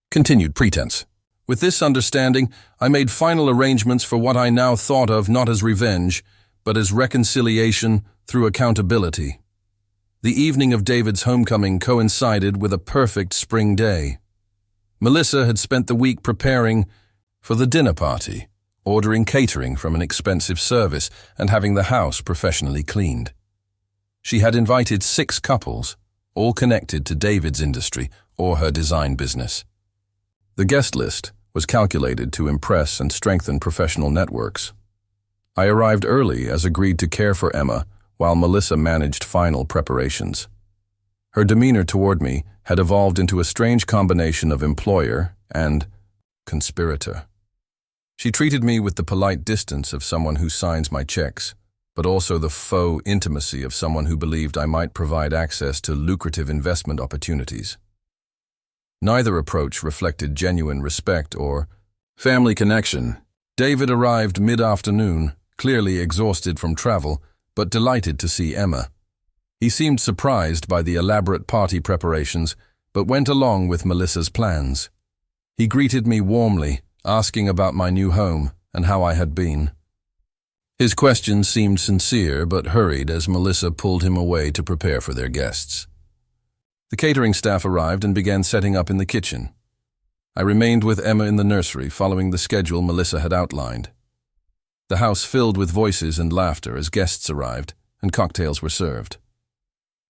continued pretense. With this understanding, I made final arrangements for what I now thought of not as revenge, but as reconciliation through accountability. The evening of David's homecoming coincided with a perfect spring day. Melissa had spent the week preparing for the dinner party, ordering catering from an expensive service and having the house professionally cleaned. She had invited 6 couples, all connected to David's industry or her design business. The guest list was calculated to impress and strengthen professional networks. I arrived early as agreed to care for Emma while Melissa managed final preparations. Her demeanor toward me had evolved into a strange combination of employer and conspirator. She treated me with the polite distance of someone who signs my checks, but also the faux intimacy of someone who believed I might provide access to lucrative investment opportunities. Neither approach reflected genuine respect or family connection. David arrived mid-afternoon, clearly exhausted from travel, but delighted to see Emma. He seemed surprised by the elaborate party preparations, but went along with Melissa's plans. He greeted me warmly, asking about my new home and how I had been. His questions seemed sincere but hurried as Melissa pulled him away to prepare for their guests. The catering staff arrived and began setting up in the kitchen. I remained with Emma in the nursery, following the schedule Melissa had outlined. The house filled with voices and laughter as guests arrived and cocktails were served.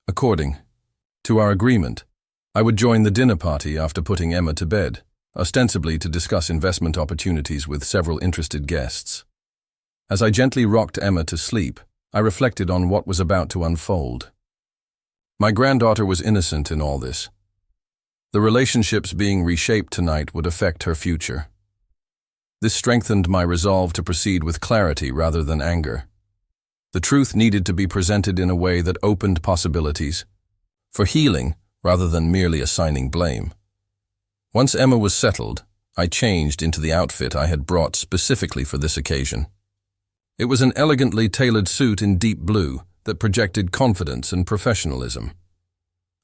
According to our agreement, I would join the dinner party after putting Emma to bed, ostensibly to discuss investment opportunities with several interested guests. As I gently rocked Emma to sleep, I reflected on what was about to unfold. My granddaughter was innocent in all this. The relationships being reshaped tonight would affect her future. This strengthened my resolve to proceed with clarity rather than anger. The truth needed to be presented in a way that opened possibilities for healing rather than merely assigning blame. Once Emma was settled, I changed into the outfit I had brought specifically for this occasion. It was an elegantly tailored suit in deep blue that projected confidence and professionalism.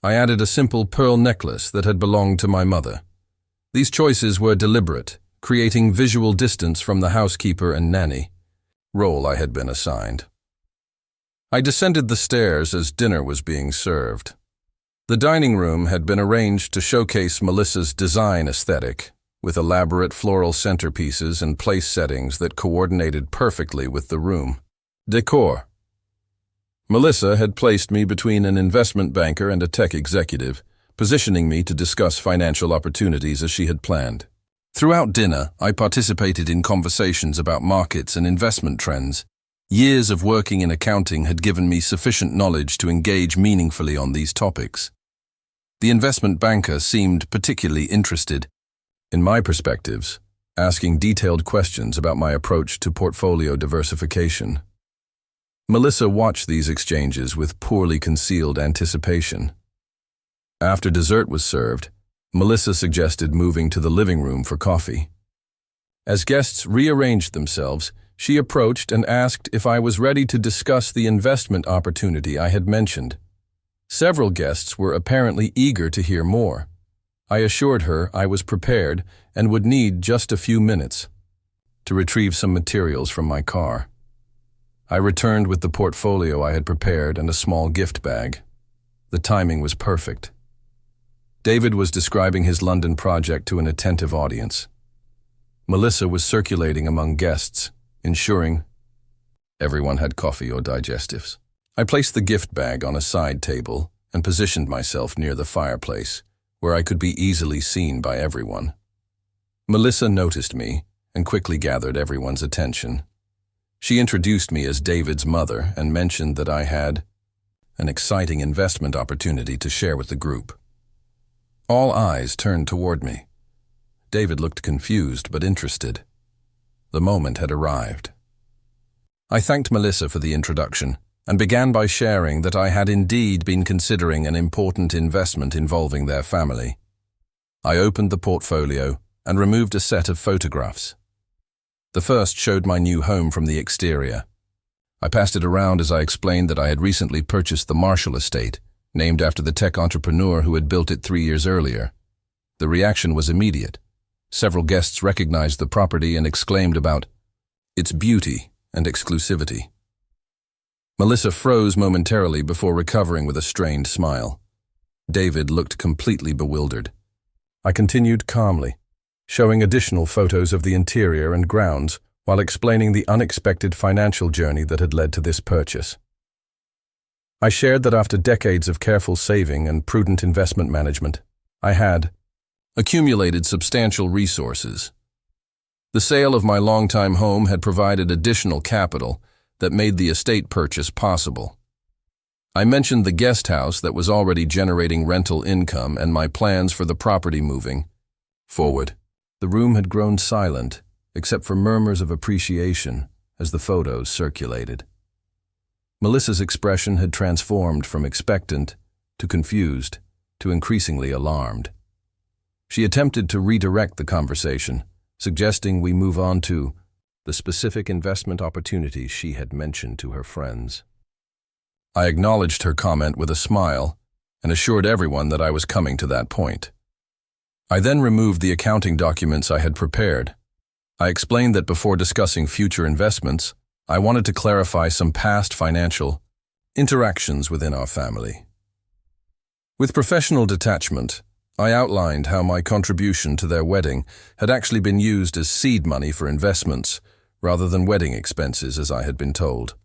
I added a simple pearl necklace that had belonged to my mother. These choices were deliberate, creating visual distance from the housekeeper and nanny role I had been assigned. I descended the stairs as dinner was being served. The dining room had been arranged to showcase Melissa's design aesthetic, with elaborate floral centerpieces and place settings that coordinated perfectly with the room decor. Melissa had placed me between an investment banker and a tech executive, positioning me to discuss financial opportunities as she had planned. Throughout dinner, I participated in conversations about markets and investment trends. Years of working in accounting had given me sufficient knowledge to engage meaningfully on these topics. The investment banker seemed particularly interested in my perspectives, asking detailed questions about my approach to portfolio diversification. Melissa watched these exchanges with poorly concealed anticipation. After dessert was served, Melissa suggested moving to the living room for coffee. As guests rearranged themselves, she approached and asked if I was ready to discuss the investment opportunity I had mentioned. Several guests were apparently eager to hear more. I assured her I was prepared and would need just a few minutes to retrieve some materials from my car. I returned with the portfolio I had prepared and a small gift bag. The timing was perfect. David was describing his London project to an attentive audience. Melissa was circulating among guests, ensuring everyone had coffee or digestives. I placed the gift bag on a side table and positioned myself near the fireplace, where I could be easily seen by everyone. Melissa noticed me and quickly gathered everyone's attention. She introduced me as David's mother and mentioned that I had an exciting investment opportunity to share with the group. All eyes turned toward me. David looked confused but interested. The moment had arrived. I thanked Melissa for the introduction and began by sharing that I had indeed been considering an important investment involving their family. I opened the portfolio and removed a set of photographs. The first showed my new home from the exterior. I passed it around as I explained that I had recently purchased the Marshall estate, named after the tech entrepreneur who had built it 3 years earlier. The reaction was immediate. Several guests recognized the property and exclaimed about its beauty and exclusivity. Melissa froze momentarily before recovering with a strained smile. David looked completely bewildered. I continued calmly, showing additional photos of the interior and grounds while explaining the unexpected financial journey that had led to this purchase. I shared that after decades of careful saving and prudent investment management, I had accumulated substantial resources. The sale of my longtime home had provided additional capital that made the estate purchase possible. I mentioned the guest house that was already generating rental income and my plans for the property moving forward. The room had grown silent, except for murmurs of appreciation as the photos circulated. Melissa's expression had transformed from expectant to confused to increasingly alarmed. She attempted to redirect the conversation, suggesting we move on to the specific investment opportunities she had mentioned to her friends. I acknowledged her comment with a smile and assured everyone that I was coming to that point. I then removed the accounting documents I had prepared. I explained that before discussing future investments, I wanted to clarify some past financial interactions within our family. With professional detachment, I outlined how my contribution to their wedding had actually been used as seed money for investments rather than wedding expenses, as I had been told.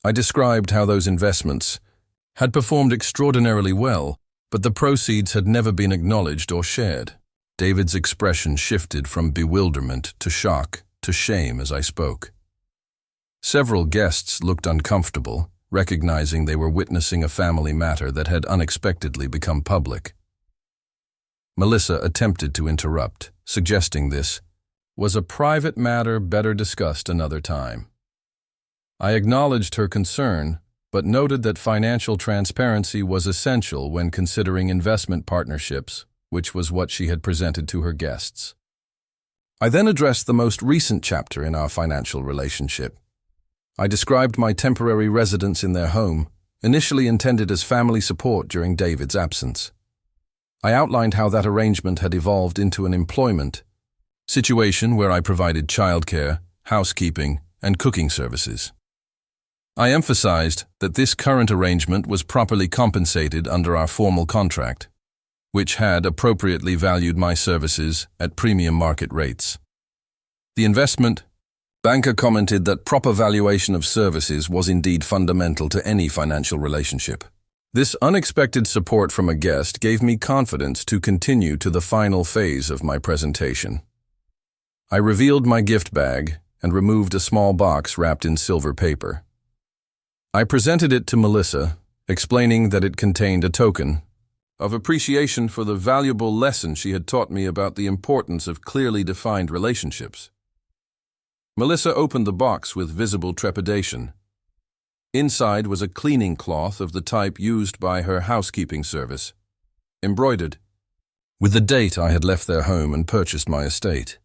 I described how those investments had performed extraordinarily well, but the proceeds had never been acknowledged or shared. David's expression shifted from bewilderment to shock to shame as I spoke. Several guests looked uncomfortable, recognizing they were witnessing a family matter that had unexpectedly become public. Melissa attempted to interrupt, suggesting this was a private matter better discussed another time. I acknowledged her concern, but noted that financial transparency was essential when considering investment partnerships, which was what she had presented to her guests. I then addressed the most recent chapter in our financial relationship. I described my temporary residence in their home, initially intended as family support during David's absence. I outlined how that arrangement had evolved into an employment situation where I provided childcare, housekeeping, and cooking services. I emphasized that this current arrangement was properly compensated under our formal contract, which had appropriately valued my services at premium market rates. The investment banker commented that proper valuation of services was indeed fundamental to any financial relationship. This unexpected support from a guest gave me confidence to continue to the final phase of my presentation. I revealed my gift bag and removed a small box wrapped in silver paper. I presented it to Melissa, explaining that it contained a token of appreciation for the valuable lesson she had taught me about the importance of clearly defined relationships. Melissa opened the box with visible trepidation. Inside was a cleaning cloth of the type used by her housekeeping service, embroidered with the date I had left their home and purchased my estate.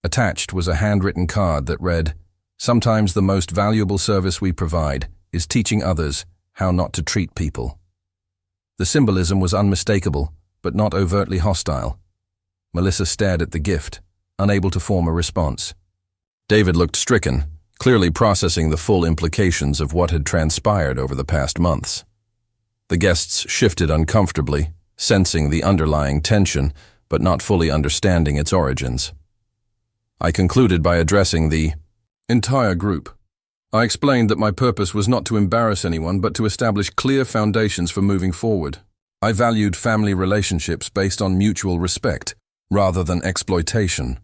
Attached was a handwritten card that read, "Sometimes the most valuable service we provide is teaching others how not to treat people." The symbolism was unmistakable, but not overtly hostile. Melissa stared at the gift, unable to form a response. David looked stricken, clearly processing the full implications of what had transpired over the past months. The guests shifted uncomfortably, sensing the underlying tension, but not fully understanding its origins. I concluded by addressing the entire group. I explained that my purpose was not to embarrass anyone, but to establish clear foundations for moving forward. I valued family relationships based on mutual respect, rather than exploitation.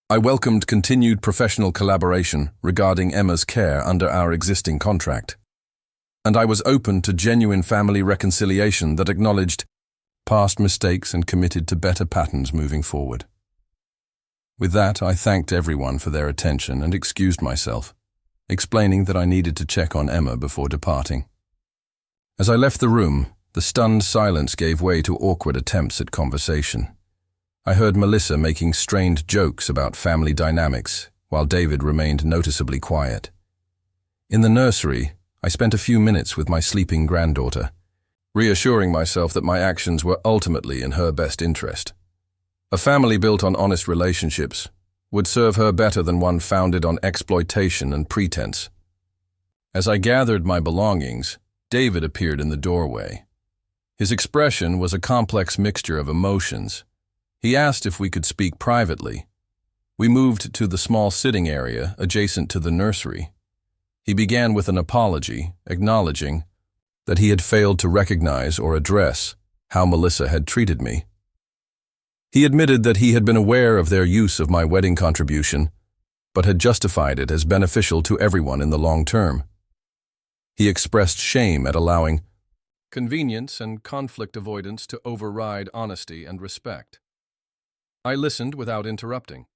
I welcomed continued professional collaboration regarding Emma's care under our existing contract. And I was open to genuine family reconciliation that acknowledged past mistakes and committed to better patterns moving forward. With that, I thanked everyone for their attention and excused myself, explaining that I needed to check on Emma before departing. As I left the room, the stunned silence gave way to awkward attempts at conversation. I heard Melissa making strained jokes about family dynamics, while David remained noticeably quiet. In the nursery, I spent a few minutes with my sleeping granddaughter, reassuring myself that my actions were ultimately in her best interest. A family built on honest relationships would serve her better than one founded on exploitation and pretense. As I gathered my belongings, David appeared in the doorway. His expression was a complex mixture of emotions. He asked if we could speak privately. We moved to the small sitting area adjacent to the nursery. He began with an apology, acknowledging that he had failed to recognize or address how Melissa had treated me. He admitted that he had been aware of their use of my wedding contribution, but had justified it as beneficial to everyone in the long term. He expressed shame at allowing convenience and conflict avoidance to override honesty and respect. I listened without interrupting.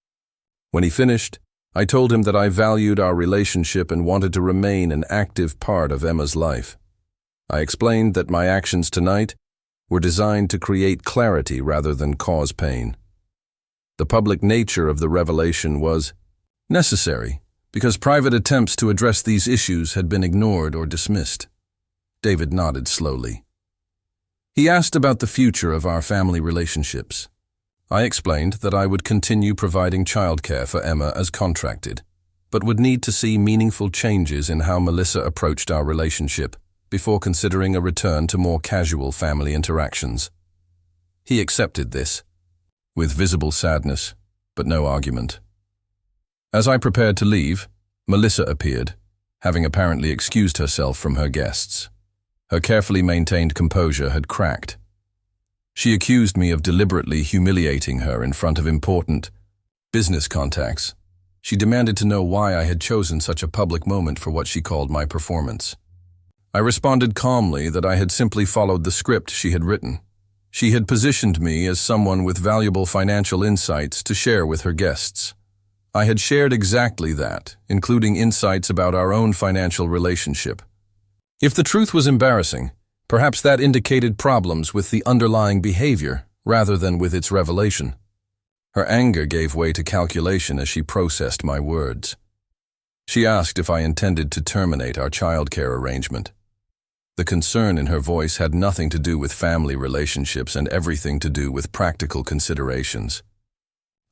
When he finished, I told him that I valued our relationship and wanted to remain an active part of Emma's life. I explained that my actions tonight were designed to create clarity rather than cause pain. The public nature of the revelation was necessary because private attempts to address these issues had been ignored or dismissed. David nodded slowly. He asked about the future of our family relationships. I explained that I would continue providing childcare for Emma as contracted, but would need to see meaningful changes in how Melissa approached our relationship before considering a return to more casual family interactions. He accepted this, with visible sadness, but no argument. As I prepared to leave, Melissa appeared, having apparently excused herself from her guests. Her carefully maintained composure had cracked. She accused me of deliberately humiliating her in front of important business contacts. She demanded to know why I had chosen such a public moment for what she called my performance. I responded calmly that I had simply followed the script she had written. She had positioned me as someone with valuable financial insights to share with her guests. I had shared exactly that, including insights about our own financial relationship. If the truth was embarrassing, perhaps that indicated problems with the underlying behavior rather than with its revelation. Her anger gave way to calculation as she processed my words. She asked if I intended to terminate our childcare arrangement. The concern in her voice had nothing to do with family relationships and everything to do with practical considerations.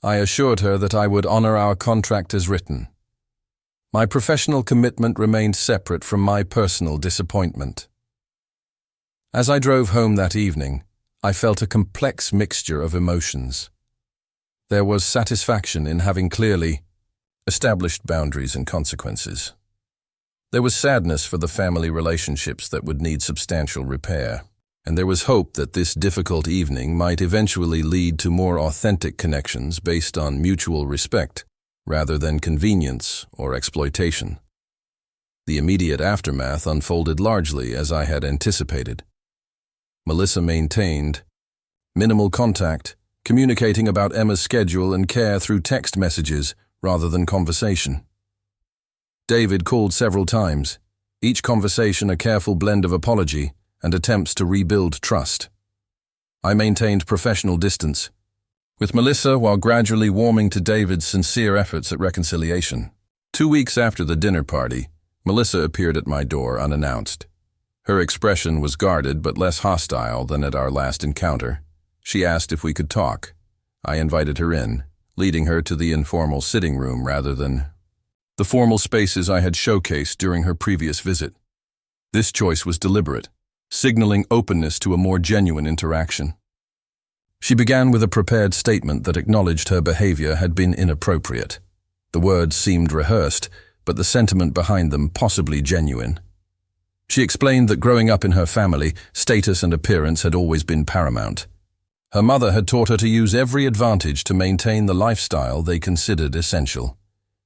I assured her that I would honor our contract as written. My professional commitment remained separate from my personal disappointment. As I drove home that evening, I felt a complex mixture of emotions. There was satisfaction in having clearly established boundaries and consequences. There was sadness for the family relationships that would need substantial repair, and there was hope that this difficult evening might eventually lead to more authentic connections based on mutual respect rather than convenience or exploitation. The immediate aftermath unfolded largely as I had anticipated. Melissa maintained minimal contact, communicating about Emma's schedule and care through text messages rather than conversation. David called several times, each conversation a careful blend of apology and attempts to rebuild trust. I maintained professional distance, with Melissa while gradually warming to David's sincere efforts at reconciliation. 2 weeks after the dinner party, Melissa appeared at my door unannounced. Her expression was guarded but less hostile than at our last encounter. She asked if we could talk. I invited her in, leading her to the informal sitting room rather than the formal spaces I had showcased during her previous visit. This choice was deliberate, signaling openness to a more genuine interaction. She began with a prepared statement that acknowledged her behavior had been inappropriate. The words seemed rehearsed, but the sentiment behind them possibly genuine. She explained that growing up in her family, status and appearance had always been paramount. Her mother had taught her to use every advantage to maintain the lifestyle they considered essential.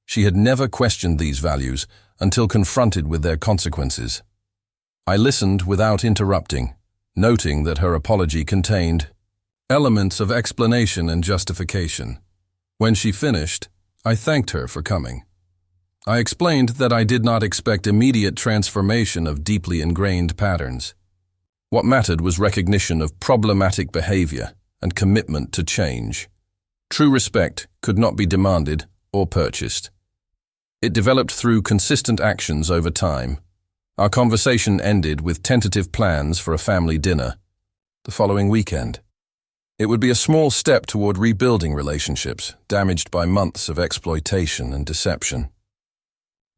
She had never questioned these values until confronted with their consequences. I listened without interrupting, noting that her apology contained elements of explanation and justification. When she finished, I thanked her for coming. I explained that I did not expect immediate transformation of deeply ingrained patterns. What mattered was recognition of problematic behavior and commitment to change. True respect could not be demanded or purchased. It developed through consistent actions over time. Our conversation ended with tentative plans for a family dinner the following weekend. It would be a small step toward rebuilding relationships damaged by months of exploitation and deception.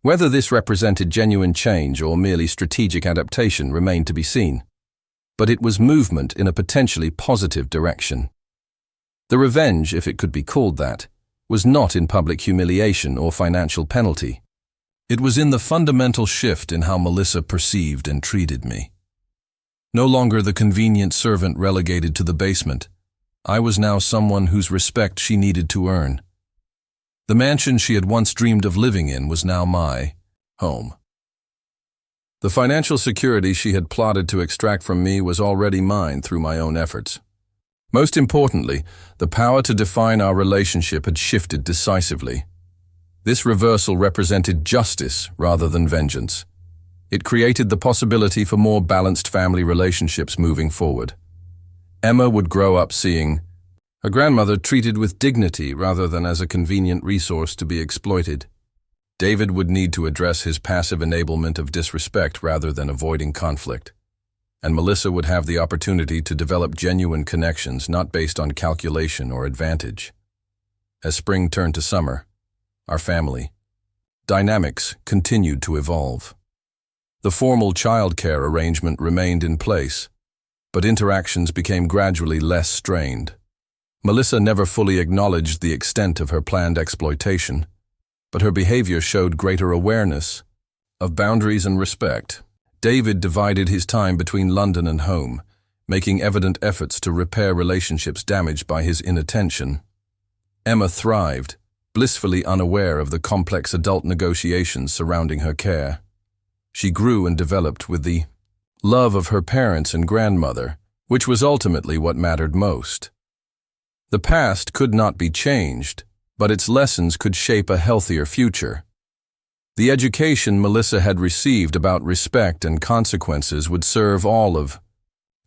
Whether this represented genuine change or merely strategic adaptation remained to be seen, but it was movement in a potentially positive direction. The revenge, if it could be called that, was not in public humiliation or financial penalty. It was in the fundamental shift in how Melissa perceived and treated me. No longer the convenient servant relegated to the basement, I was now someone whose respect she needed to earn. The mansion she had once dreamed of living in was now my home. The financial security she had plotted to extract from me was already mine through my own efforts. Most importantly, the power to define our relationship had shifted decisively. This reversal represented justice rather than vengeance. It created the possibility for more balanced family relationships moving forward. Emma would grow up seeing her grandmother treated with dignity rather than as a convenient resource to be exploited. David would need to address his passive enablement of disrespect rather than avoiding conflict. And Melissa would have the opportunity to develop genuine connections not based on calculation or advantage. As spring turned to summer, our family dynamics continued to evolve. The formal childcare arrangement remained in place, but interactions became gradually less strained. Melissa never fully acknowledged the extent of her planned exploitation, but her behavior showed greater awareness of boundaries and respect. David divided his time between London and home, making evident efforts to repair relationships damaged by his inattention. Emma thrived, blissfully unaware of the complex adult negotiations surrounding her care. She grew and developed with the love of her parents and grandmother, which was ultimately what mattered most. The past could not be changed, but its lessons could shape a healthier future. The education Melissa had received about respect and consequences would serve all of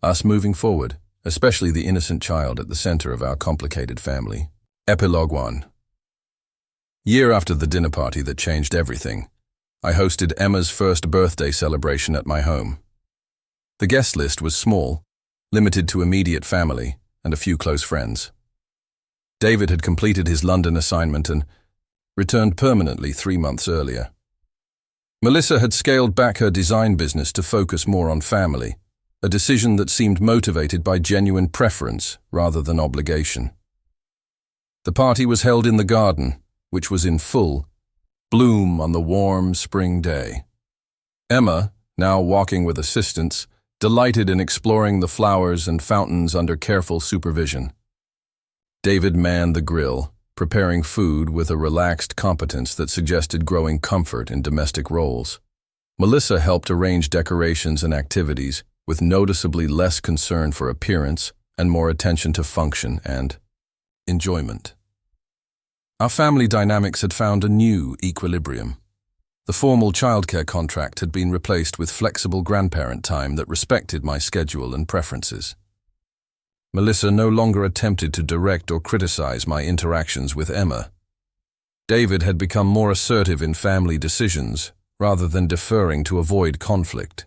us moving forward, especially the innocent child at the center of our complicated family. Epilogue 1. Year after the dinner party that changed everything, I hosted Emma's first birthday celebration at my home. The guest list was small, limited to immediate family and a few close friends. David had completed his London assignment and returned permanently 3 months earlier. Melissa had scaled back her design business to focus more on family, a decision that seemed motivated by genuine preference rather than obligation. The party was held in the garden, which was in full bloom on the warm spring day. Emma, now walking with assistance, delighted in exploring the flowers and fountains under careful supervision. David manned the grill, preparing food with a relaxed competence that suggested growing comfort in domestic roles. Melissa helped arrange decorations and activities, with noticeably less concern for appearance and more attention to function and enjoyment. Our family dynamics had found a new equilibrium. The formal childcare contract had been replaced with flexible grandparent time that respected my schedule and preferences. Melissa no longer attempted to direct or criticize my interactions with Emma. David had become more assertive in family decisions, rather than deferring to avoid conflict.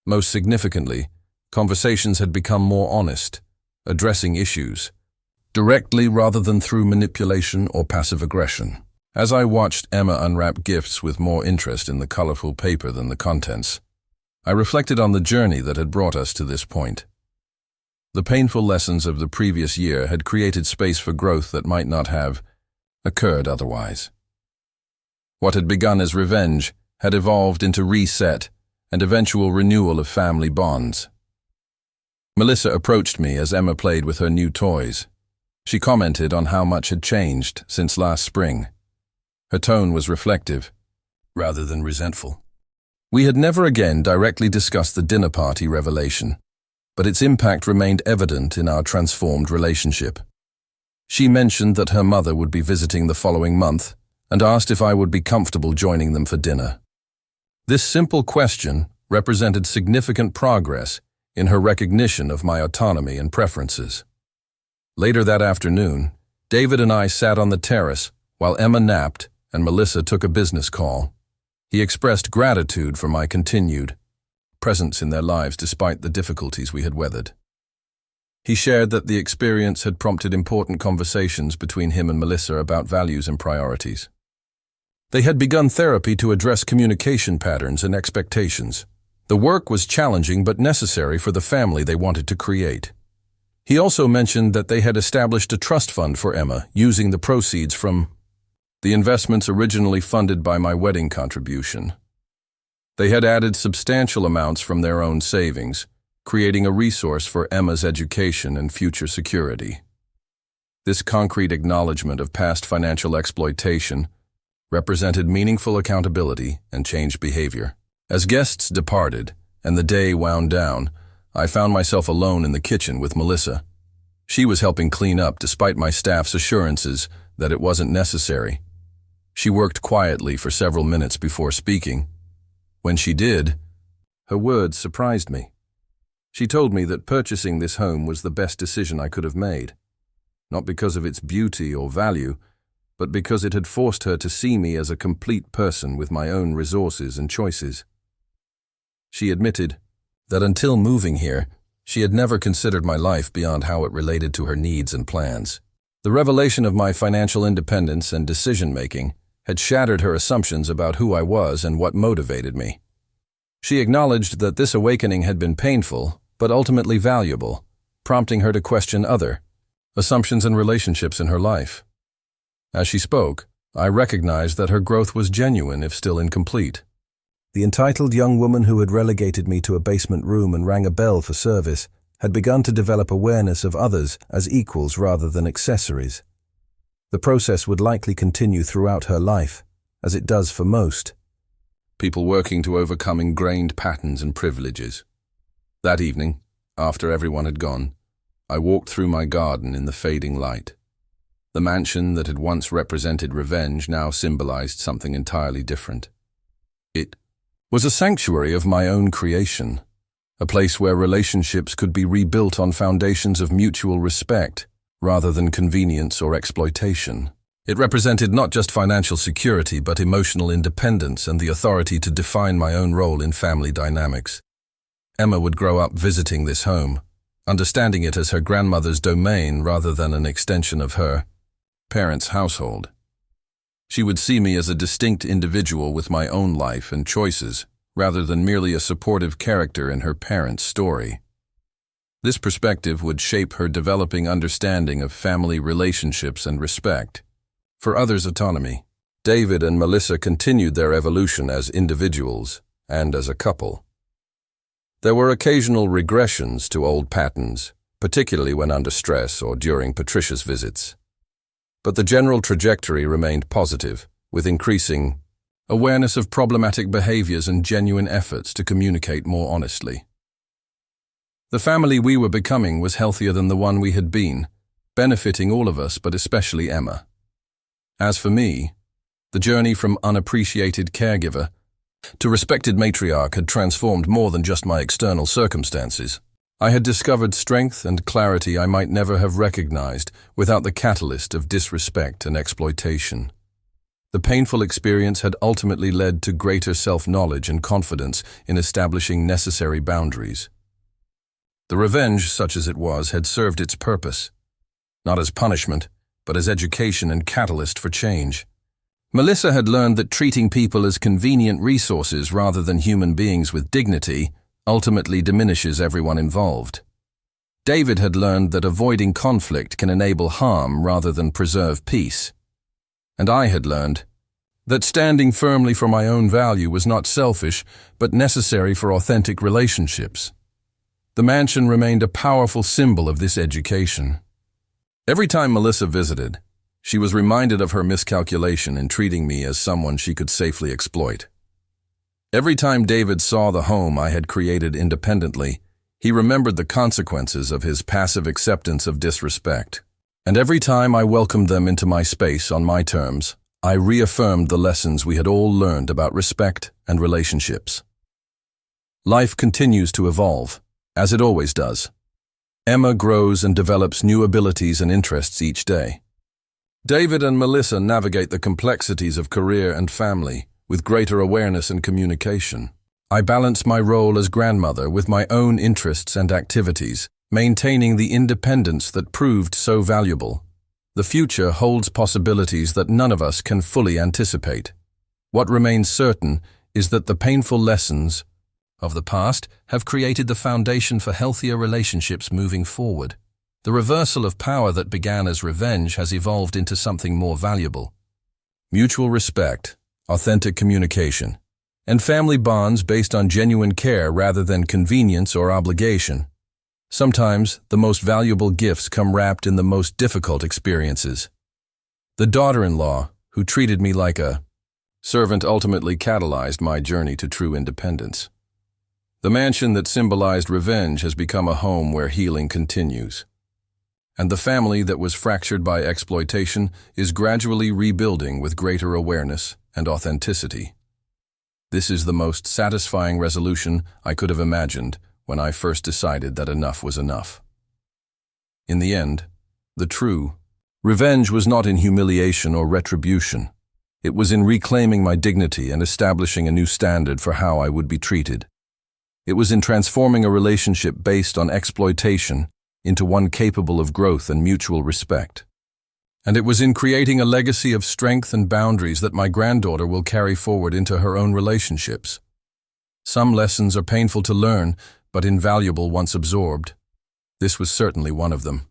Most significantly, conversations had become more honest, addressing issues directly rather than through manipulation or passive aggression. As I watched Emma unwrap gifts with more interest in the colorful paper than the contents, I reflected on the journey that had brought us to this point. The painful lessons of the previous year had created space for growth that might not have occurred otherwise. What had begun as revenge had evolved into reset and eventual renewal of family bonds. Melissa approached me as Emma played with her new toys. She commented on how much had changed since last spring. Her tone was reflective, rather than resentful. We had never again directly discussed the dinner party revelation, but its impact remained evident in our transformed relationship. She mentioned that her mother would be visiting the following month and asked if I would be comfortable joining them for dinner. This simple question represented significant progress in her recognition of my autonomy and preferences. Later that afternoon, David and I sat on the terrace while Emma napped and Melissa took a business call. He expressed gratitude for my continued presence in their lives despite the difficulties we had weathered. He shared that the experience had prompted important conversations between him and Melissa about values and priorities. They had begun therapy to address communication patterns and expectations. The work was challenging but necessary for the family they wanted to create. He also mentioned that they had established a trust fund for Emma, using the proceeds from the investments originally funded by my wedding contribution. They had added substantial amounts from their own savings, creating a resource for Emma's education and future security. This concrete acknowledgement of past financial exploitation represented meaningful accountability and changed behavior. As guests departed and the day wound down, I found myself alone in the kitchen with Melissa. She was helping clean up despite my staff's assurances that it wasn't necessary. She worked quietly for several minutes before speaking. When she did, her words surprised me. She told me that purchasing this home was the best decision I could have made, not because of its beauty or value, but because it had forced her to see me as a complete person with my own resources and choices. She admitted that until moving here, she had never considered my life beyond how it related to her needs and plans. The revelation of my financial independence and decision-making had shattered her assumptions about who I was and what motivated me. She acknowledged that this awakening had been painful, but ultimately valuable, prompting her to question other assumptions and relationships in her life. As she spoke, I recognized that her growth was genuine if still incomplete. The entitled young woman who had relegated me to a basement room and rang a bell for service had begun to develop awareness of others as equals rather than accessories. The process would likely continue throughout her life, as it does for most people working to overcome ingrained patterns and privileges. That evening, after everyone had gone, I walked through my garden in the fading light. The mansion that had once represented revenge now symbolized something entirely different. It was a sanctuary of my own creation, a place where relationships could be rebuilt on foundations of mutual respect rather than convenience or exploitation. It represented not just financial security but emotional independence and the authority to define my own role in family dynamics. Emma would grow up visiting this home, understanding it as her grandmother's domain rather than an extension of her parents' household. She would see me as a distinct individual with my own life and choices, rather than merely a supportive character in her parents' story. This perspective would shape her developing understanding of family relationships and respect for others' autonomy. David and Melissa continued their evolution as individuals and as a couple. There were occasional regressions to old patterns, particularly when under stress or during Patricia's visits. But the general trajectory remained positive, with increasing awareness of problematic behaviors and genuine efforts to communicate more honestly. The family we were becoming was healthier than the one we had been, benefiting all of us, but especially Emma. As for me, the journey from unappreciated caregiver to respected matriarch had transformed more than just my external circumstances. I had discovered strength and clarity I might never have recognized without the catalyst of disrespect and exploitation. The painful experience had ultimately led to greater self-knowledge and confidence in establishing necessary boundaries. The revenge, such as it was, had served its purpose, not as punishment, but as education and catalyst for change. Melissa had learned that treating people as convenient resources rather than human beings with dignity ultimately diminishes everyone involved. David had learned that avoiding conflict can enable harm rather than preserve peace. And I had learned that standing firmly for my own value was not selfish, but necessary for authentic relationships. The mansion remained a powerful symbol of this education. Every time Melissa visited, she was reminded of her miscalculation in treating me as someone she could safely exploit. Every time David saw the home I had created independently, he remembered the consequences of his passive acceptance of disrespect. And every time I welcomed them into my space on my terms, I reaffirmed the lessons we had all learned about respect and relationships. Life continues to evolve, as it always does. Emma grows and develops new abilities and interests each day. David and Melissa navigate the complexities of career and family with greater awareness and communication. I balance my role as grandmother with my own interests and activities, maintaining the independence that proved so valuable. The future holds possibilities that none of us can fully anticipate. What remains certain is that the painful lessons of the past have created the foundation for healthier relationships moving forward. The reversal of power that began as revenge has evolved into something more valuable. Mutual respect, authentic communication, and family bonds based on genuine care rather than convenience or obligation. Sometimes, the most valuable gifts come wrapped in the most difficult experiences. The daughter-in-law, who treated me like a servant, ultimately catalyzed my journey to true independence. The mansion that symbolized revenge has become a home where healing continues. And the family that was fractured by exploitation is gradually rebuilding with greater awareness and authenticity. This is the most satisfying resolution I could have imagined when I first decided that enough was enough. In the end, the true revenge was not in humiliation or retribution. It was in reclaiming my dignity and establishing a new standard for how I would be treated. It was in transforming a relationship based on exploitation into one capable of growth and mutual respect. And it was in creating a legacy of strength and boundaries that my granddaughter will carry forward into her own relationships. Some lessons are painful to learn, but invaluable once absorbed. This was certainly one of them.